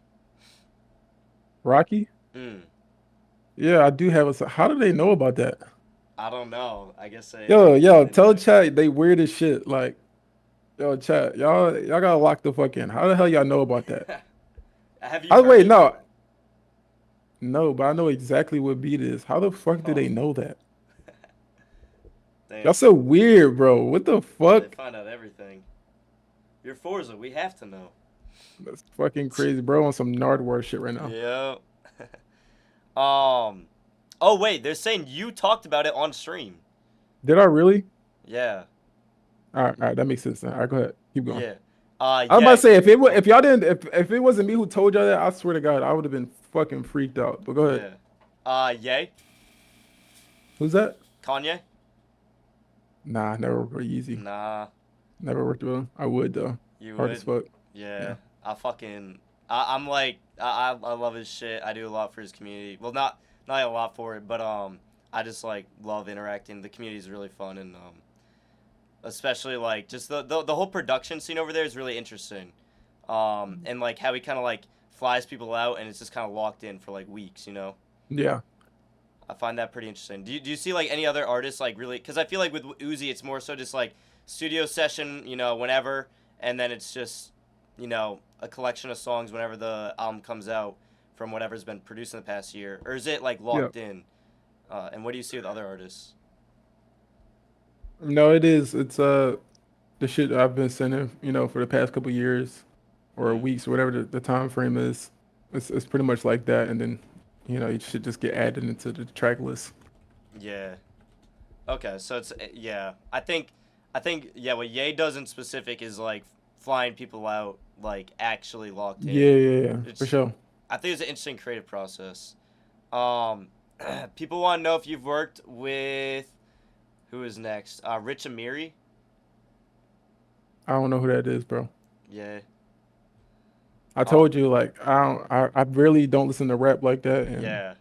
Rocky? Mm, Yeah, I do have a. How do they know about that? I don't know. I guess Yo, they tell might. chat they weird as shit. Like, yo, chat, y'all gotta lock the fuck in. How the hell y'all know about that? Have you Oh heard wait, it? no, but I know exactly what beat it is. How the fuck do Oh, they know that? Y'all damn. so weird, bro. What the They fuck? find out everything. You're Forza. We have to know. That's fucking crazy, bro. On some Nardwar shit right now. Yeah. Um. Oh wait, they're saying you talked about it on stream. Did I really? Yeah. All right, that makes sense now. All right, go ahead. Keep going. Yeah. I was about Yeah. to say if y'all didn't if it wasn't me who told y'all that, I swear to God, I would have been fucking freaked out. But go ahead. Yeah. Yay. Who's that? Kanye. Nah, never worked with Yeezy. Nah, Never worked with him. I would though. you Hard as would. fuck. Yeah. Yeah. I'm like I love his shit. I do a lot for his community. Well, not a lot for it, but I just like love interacting. The community is really fun, and especially like just the whole production scene over there is really interesting. And like how he kind of like flies people out, and it's just kind of locked in for like weeks, you know. Yeah. I find that pretty interesting. Do you see like any other artists like really? Because I feel like with Uzi, it's more so just like studio session, you know, whenever, and then it's just, you know, a collection of songs whenever the album comes out from whatever's been produced in the past year, or is it like locked in? And what do you see with other artists? No, it is. It's the shit I've been sending, for the past couple years or Mm, weeks, or whatever the time frame is. It's pretty much like that, and then it should just get added into the track list. yeah. Okay, so it's yeah. I think yeah. What Ye does in specific is like flying people out, like actually locked Yeah, in. yeah, yeah, for It's sure. I think it's an interesting creative process. Um, people want to know if you've worked with who is next? Rich Amiri. I don't know who that is, bro. Yeah. I Oh, told you, like, I really don't listen to rap like that, and yeah.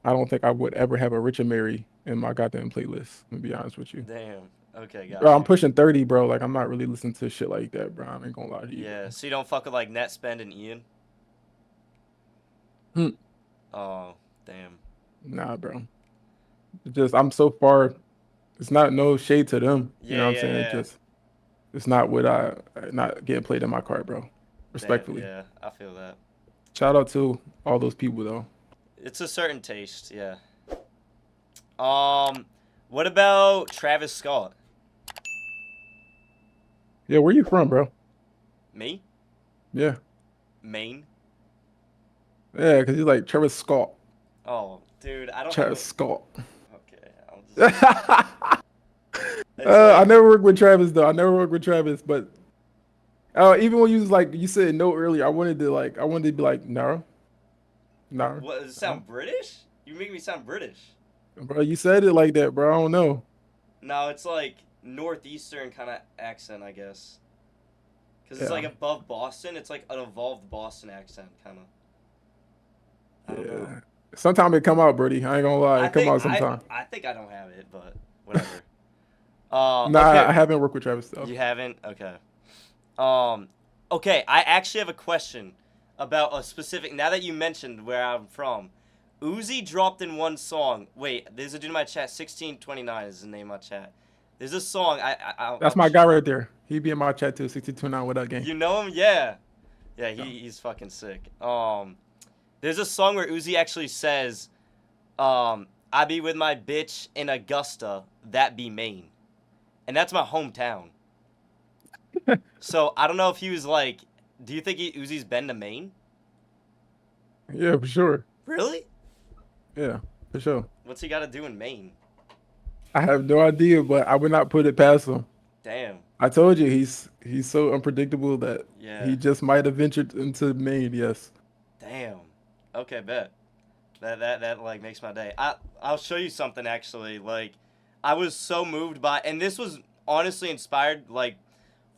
I don't think I would ever have a Richard Mary in my goddamn playlist. To be honest with you, Damn. Okay, bro, got I'm you. pushing 30, bro. Like, I'm not really listening to shit like that, bro. I ain't gonna lie to you, Yeah. bro. So you don't fuck with like Netspend and Ian? Hmm. Oh, damn. Nah, bro. Just I'm so far. It's not no shade to them. You know Yeah, what I'm yeah, saying? yeah. It's not what I not getting played in my car, bro. Damn, Respectfully. yeah. I feel that. Shout out to all those people though. It's a certain taste, yeah. Um, what about Travis Scott? Yeah, where you from, bro? Me? Yeah. Maine? Yeah, because he's like Travis Scott. Oh, dude, I don't have Travis a. Scott. Okay, I'll just. It's I like, never worked with Travis though. I never worked with Travis, but even when you was like you said no earlier, I wanted to be like no, no, what, does it no. sound British? You make me sound British. Bro, you said it like that, bro. I don't know. No, it's like northeastern kind of accent, I guess. Because it's like Yeah, above Boston. It's like an evolved Boston accent, kind of. I don't know. yeah. Sometime it come out, Brody. I ain't gonna lie, I it come think out I sometime. I think I don't have it, but whatever. Nah, Okay. I haven't worked with Travis though. You haven't? Okay. Um, okay, I actually have a question about a specific. Now that you mentioned where I'm from, Uzi dropped in one song. Wait, there's a dude in my chat. 1629 is the name of my chat. There's a song. That's my guy right there. He be in my chat too. 62 What up, gang? You know him? Yeah. Yeah, Yeah. he's fucking sick. There's a song where Uzi actually says, "I be with my bitch in Augusta. That be Maine," and that's my hometown. So I don't know if he was like, do you think Uzi's been to Maine? Yeah, for sure. Really? Yeah, for sure. What's he got to do in Maine? I have no idea, but I would not put it past him. Damn. I told you he's so unpredictable that Yeah. he just might have ventured into Maine. Yes. Damn. Okay, bet. That like makes my day. I'll show you something actually. Like, I was so moved by, and this was honestly inspired like,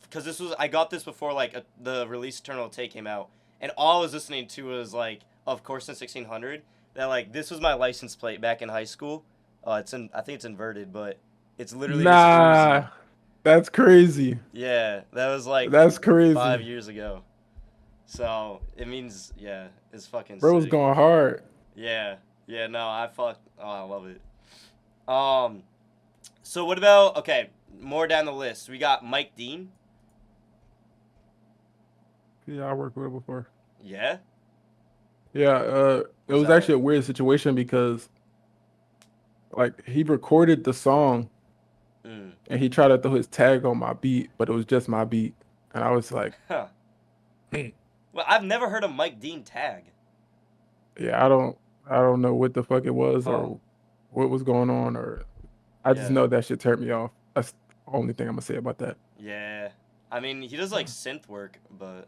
because this was I got this before like the release Eternal Atake came out, and all I was listening to was like, of course, in 1600. That like this was my license plate back in high school. I think it's inverted, but it's literally just Uzi. Nah, that's crazy. Yeah, that was like That's 5 crazy. years ago. So it means yeah, it's fucking Bro's sick. going hard. Yeah, yeah. No, I love it. Um, so what about okay? More down the list, we got Mike Dean. Yeah, I worked with him before. Yeah, Yeah, it was was that like? actually a weird situation because like he recorded the song Mm, and he tried to throw his tag on my beat, but it was just my beat, and I was like, huh. "Hmm." Well, I've never heard a Mike Dean tag. Yeah, I don't know what the fuck it was Huh. or what was going on, or I just Yeah. know that shit turned me off. That's the only thing I'm gonna say about that. Yeah. I mean, he does like synth work, but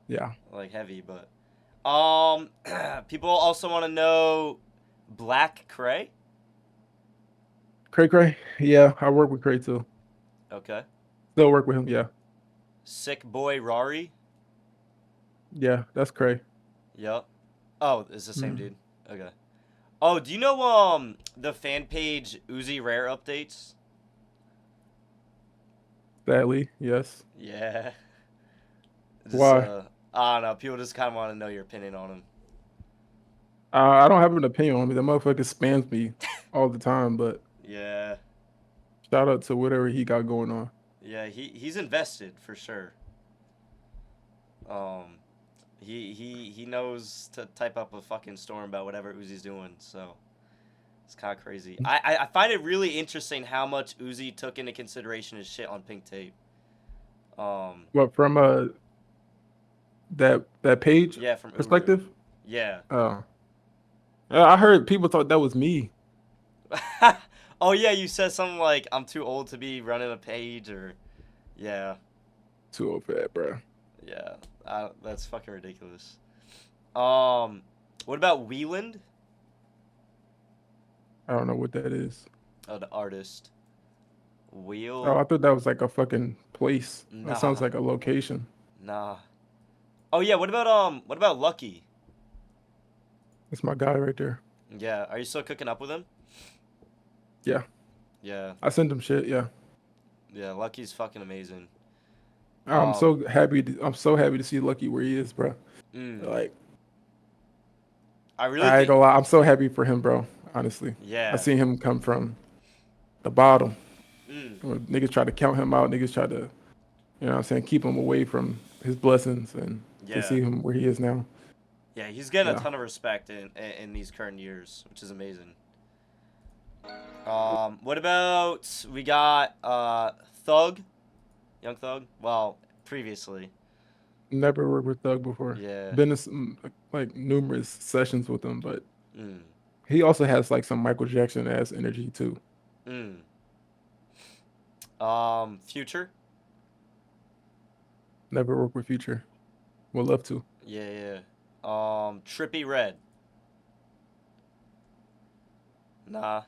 Yeah. like heavy. But people also want to know Black Cray. Cray. Yeah, I work with Cray too. Okay. Still work with him. Yeah. Sick Boy Rari. Yeah, that's Cray. Yep. Oh, it's the same Mm. dude. Okay. Oh, do you know the fan page Uzi Rare updates? Sadly, yes. Yeah. Just, Why? I don't know. People just kind of want to know your opinion on him. I don't have an opinion on me. That motherfucker spams me all the time. But Yeah. shout out to whatever he got going on. Yeah, he's invested for sure. Um, he knows to type up a fucking storm about whatever Uzi's doing. So it's kind of crazy. I find it really interesting how much Uzi took into consideration his shit on Pink Tape. What from that page Yeah, from Uber. perspective? Yeah. Oh. I heard people thought that was me. Oh yeah, you said something like I'm too old to be running a page, or yeah. Too old for that, bro. Yeah, that's fucking ridiculous. What about Wieland? I don't know what that is. Oh, the artist. Wheel. Oh, I thought that was like a fucking place. Nah. That sounds like a location. Nah. Oh yeah, what about Lucki? That's my guy right there. Yeah, are you still cooking up with him? Yeah. Yeah. I sent him shit. Yeah. Yeah, Lucky's fucking amazing. I'm so happy. I'm so happy to see Lucky where he is, bro. Like, I really I ain't gonna lie. I'm so happy for him, bro. Honestly. Yeah. I seen him come from the bottom. Mm. Niggas try to count him out. Niggas try to, you know what I'm saying, keep him away from his blessings, and Yeah. to see him where he is now. Yeah, he's getting Yeah. a ton of respect in these current years, which is amazing. What about we got Thug, Young Thug? Well, previously. Never worked with Thug before. Yeah. Been in some, like numerous sessions with him, but Mm. he also has like some Michael Jackson ass energy too. Mm. Future? Never worked with Future. Would love to. Yeah. Trippy Red. Nah.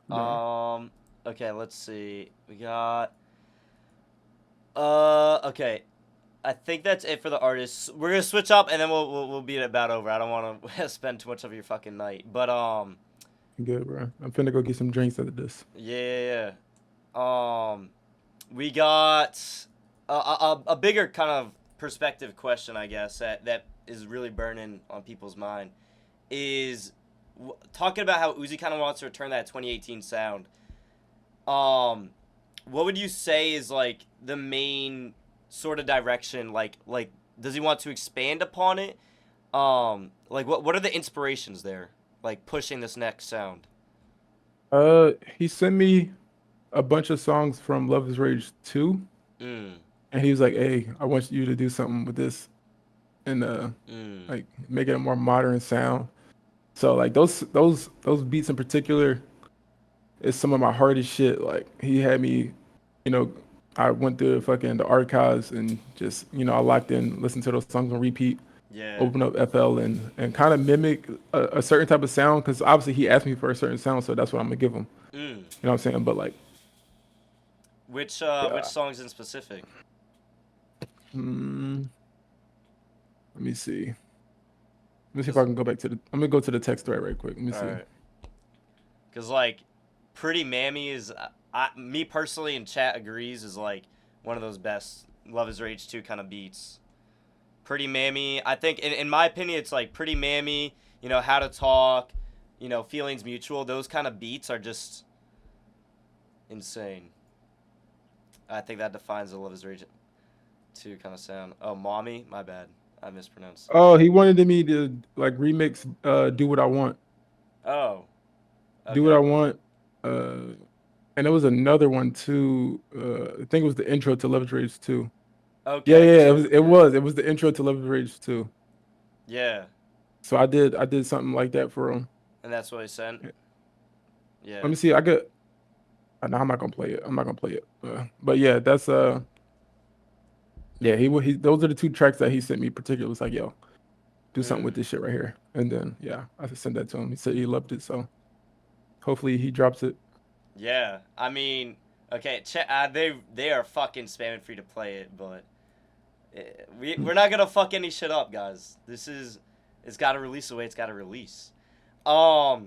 No. Okay, let's see. We got okay. I think that's it for the artists. We're gonna switch up and then we'll beat it about over. I don't want to spend too much of your fucking night. But Good, bro. I'm finna go get some drinks out of this. yeah. We got a bigger kind of perspective question, I guess, that is really burning on people's mind is talking about how Uzi kind of wants to return that 2018 sound. What would you say is like the main sort of direction? Like does he want to expand upon it? Like what are the inspirations there? Like pushing this next sound. He sent me a bunch of songs from Luv Is Rage 2, and he was like, "Hey, I want you to do something with this, and like make it a more modern sound." So like those beats in particular is some of my hardest shit. Like he had me, you know, I went through fucking the archives and just, you know, I locked in, listened to those songs on repeat. Yeah. Open up FL and kind of mimic a certain type of sound, because obviously he asked me for a certain sound, so that's what I'm gonna give him. You know what I'm saying? But like, which songs in specific? let me see. Let me see if I can go back to the. I'm gonna go to the text thread right quick. Let me see. Because like, Pretty Mammy is, me personally in chat agrees, is like one of those best Luv Is Rage 2 kind of beats. Pretty Mammy, I think, in my opinion, it's like Pretty Mammy, you know, How to Talk, you know, Feelings Mutual. Those kind of beats are just insane. I think that defines the Luv Is Rage 2 kind of sound. Oh, Mommy, my bad. I mispronounced. Oh, he wanted me to like remix Do What I Want. Oh. Okay. Do What I Want. And there was another one too. I think it was the intro to Luv Is Rage 2. Okay. Yeah, it was the intro to Luv Is Rage 2. Yeah. So I did something like that for him. And that's what he sent? Yeah. Let me see. I No, I'm not gonna play it. I'm not gonna play it. But yeah, that's yeah, he those are the 2 tracks that he sent me particularly. It's like, yo, do something with this shit right here. And then yeah, I sent that to him. He said he loved it, so hopefully he drops it. Yeah, I mean, okay, they are fucking spamming for you to play it, but we're not gonna fuck any shit up, guys. It's got to release the way it's got to release. But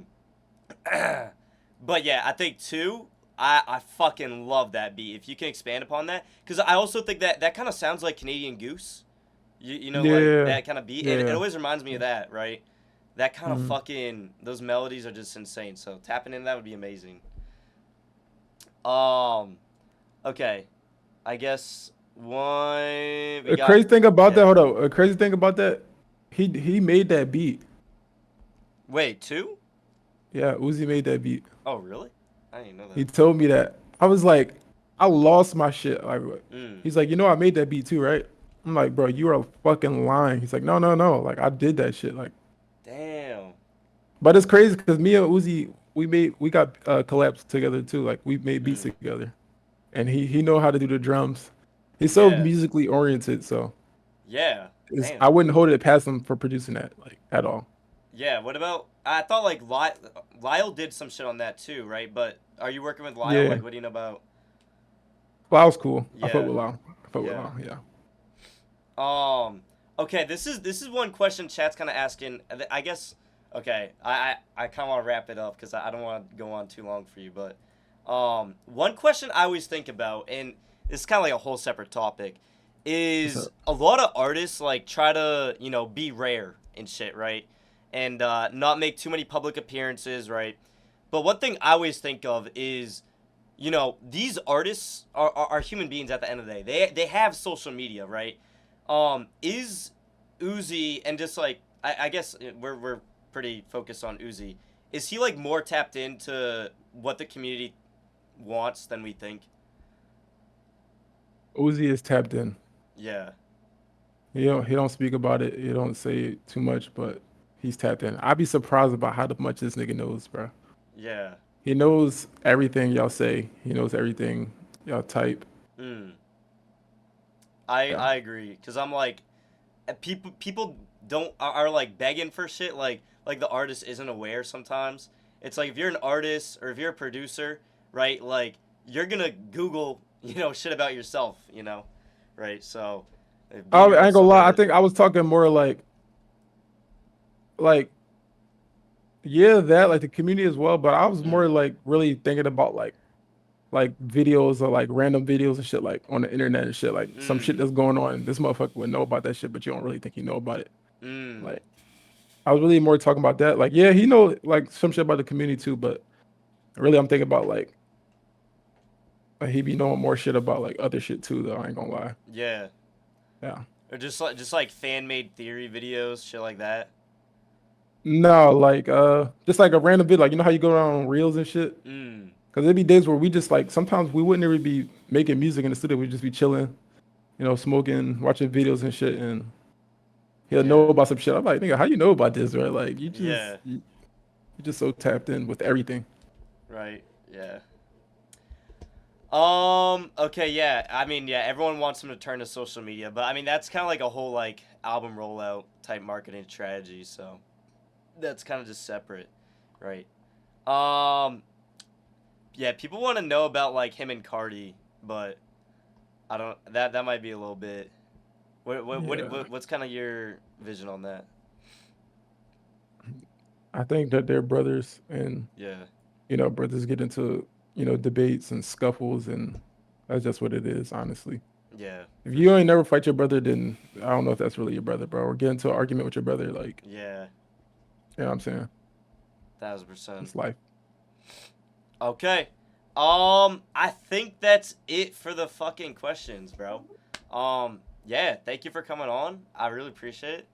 yeah, I think 2. I fucking love that beat. If you can expand upon that, because I also think that kind of sounds like Canadian Goose. You know, like that kind of beat. Yeah. It always reminds me of that, right? That kind of fucking, those melodies are just insane. So tapping into that would be amazing. Okay, I guess one. A crazy thing about that, hold up. A crazy thing about that, he made that beat. Wait, 2? Yeah, Uzi made that beat. Oh, really? I didn't know that. He told me that. I was like, I lost my shit. Like, he's like, you know, I made that beat too, right? I'm like, bro, you are fucking lying. He's like, no. Like, I did that shit. Like, damn. But it's crazy because me and Uzi, we got collabs together too. Like, we made beats together, and he know how to do the drums. He's so musically oriented, so yeah. I wouldn't hold it past him for producing that, like, at all. Yeah. What about? I thought like Lyle did some shit on that too, right? But are you working with Lyle? Yeah. Like, what do you know about? Lyle's cool. Yeah. I fuck with Lyle. With Lyle. Yeah. Okay. This is one question chat's kind of asking. I guess. Okay. I kind of want to wrap it up because I don't want to go on too long for you. But one question I always think about, and this is kind of like a whole separate topic, is a lot of artists like try to be rare and shit, right? And not make too many public appearances, right? But one thing I always think of is, these artists are human beings at the end of the day. They have social media, right? Is Uzi, and just like, I guess we're pretty focused on Uzi, is he like more tapped into what the community wants than we think? Uzi is tapped in. Yeah. He don't speak about it. He don't say too much, but he's tapped in. I'd be surprised about how much this nigga knows, bro. Yeah. He knows everything y'all say. He knows everything y'all type. I agree, because I'm like, people are like begging for shit, like the artist isn't aware sometimes. It's like if you're an artist or if you're a producer, right, like you're gonna Google shit about yourself, right? So I ain't gonna lie, I think I was talking more like yeah, that, like, the community as well, but I was more like really thinking about like videos or like random videos and shit, like on the internet and shit, like some shit that's going on. This motherfucker would know about that shit, but you don't really think he know about it. Like, I was really more talking about that. Like, yeah, he know like some shit about the community too, but really I'm thinking about like he be knowing more shit about like other shit too, though. I ain't gonna lie. Yeah. Yeah. Or just like fan made theory videos, shit like that. No, like just like a random video, like, you know how you go around on reels and shit? Because there'd be days where we just like, sometimes we wouldn't even be making music in the studio. We'd just be chilling, smoking, watching videos and shit, and he'll know about some shit. I'm like, nigga, how you know about this, right? Like, you just you're just so tapped in with everything. Right. Yeah. Okay, yeah. I mean, yeah, everyone wants him to turn to social media, but I mean, that's kind of like a whole like album rollout type marketing strategy, so that's kind of just separate, right? Yeah, people want to know about like him and Cardi, but I don't, that might be a little bit. What's kind of your vision on that? I think that they're brothers, and brothers get into debates and scuffles, and that's just what it is, honestly. Yeah. If you ain't never fight your brother, then I don't know if that's really your brother, bro. Or get into an argument with your brother, like. Yeah. You know what I'm saying? 1000%. It's life. Okay. I think that's it for the fucking questions, bro. Yeah, thank you for coming on. I really appreciate it.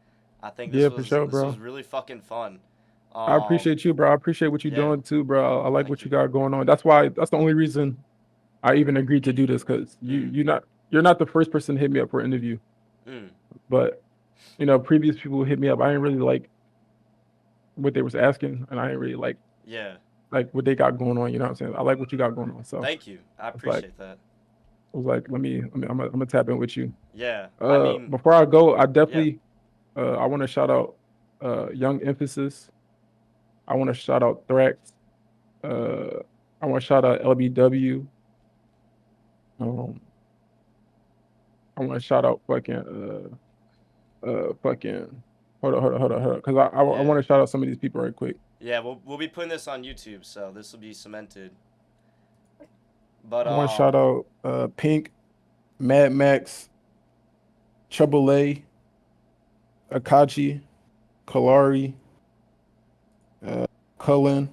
I think this was really fucking fun. I appreciate you, bro. I appreciate what you're doing too, bro. I like what you got going on. That's the only reason I even agreed to do this, because you're not the first person to hit me up for an interview. But previous people hit me up. I didn't really like what they was asking, and I didn't really like like what they got going on. You know what I'm saying? I like what you got going on. So Thank you. I it's like appreciate that. I was like, I'm gonna tap in with you. Yeah. I mean, Before I go, I yeah. definitely I want to shout out Young Emphasis. I want to shout out Thrax. I want to shout out LBW. Um, I want to shout out fucking hold on, because I Yeah. want to shout out some of these people right quick. Yeah, we'll be putting this on YouTube, so this will be cemented. But I want to shout out Pink, Mad Max, Trouble A, Akachi, Kalari, Cullen,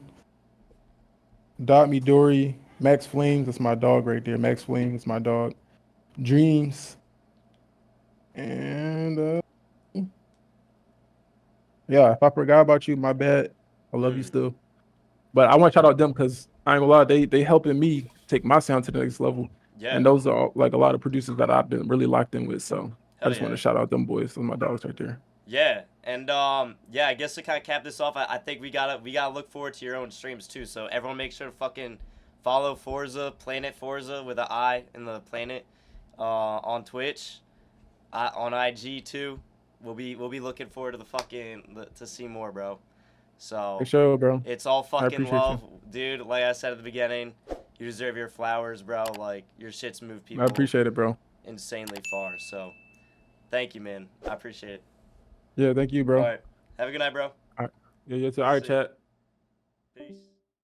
Dot Midori, Max Flames. That's my dog right there. Max Flames, that's my dog. Dreams, and yeah, if I forgot about you, my bad. I love you still. But I want to shout out them because I ain't gonna lie, they helping me take my sound to the next level. yeah. And those are like a lot of producers that I've been really locked in with. So I Hell just want yeah. to shout out them boys. Those are my dogs right there. Yeah, and yeah, I guess to kind of cap this off, I think we gotta look forward to your own streams too. So everyone, make sure to fucking follow Forza, Planet Forza with an I in the planet, on Twitch, on IG too. We'll be looking forward to to see more, bro. So For sure, bro. it's all I fucking appreciate love, dude. Like I said at the beginning, you deserve your flowers, bro. Like your shit's moved people I appreciate it, bro. insanely far. So thank you, man. I appreciate it. Yeah, thank you, bro. All right. Have a good night, bro. All right. Yeah, yeah. All right, See ya. chat. Peace.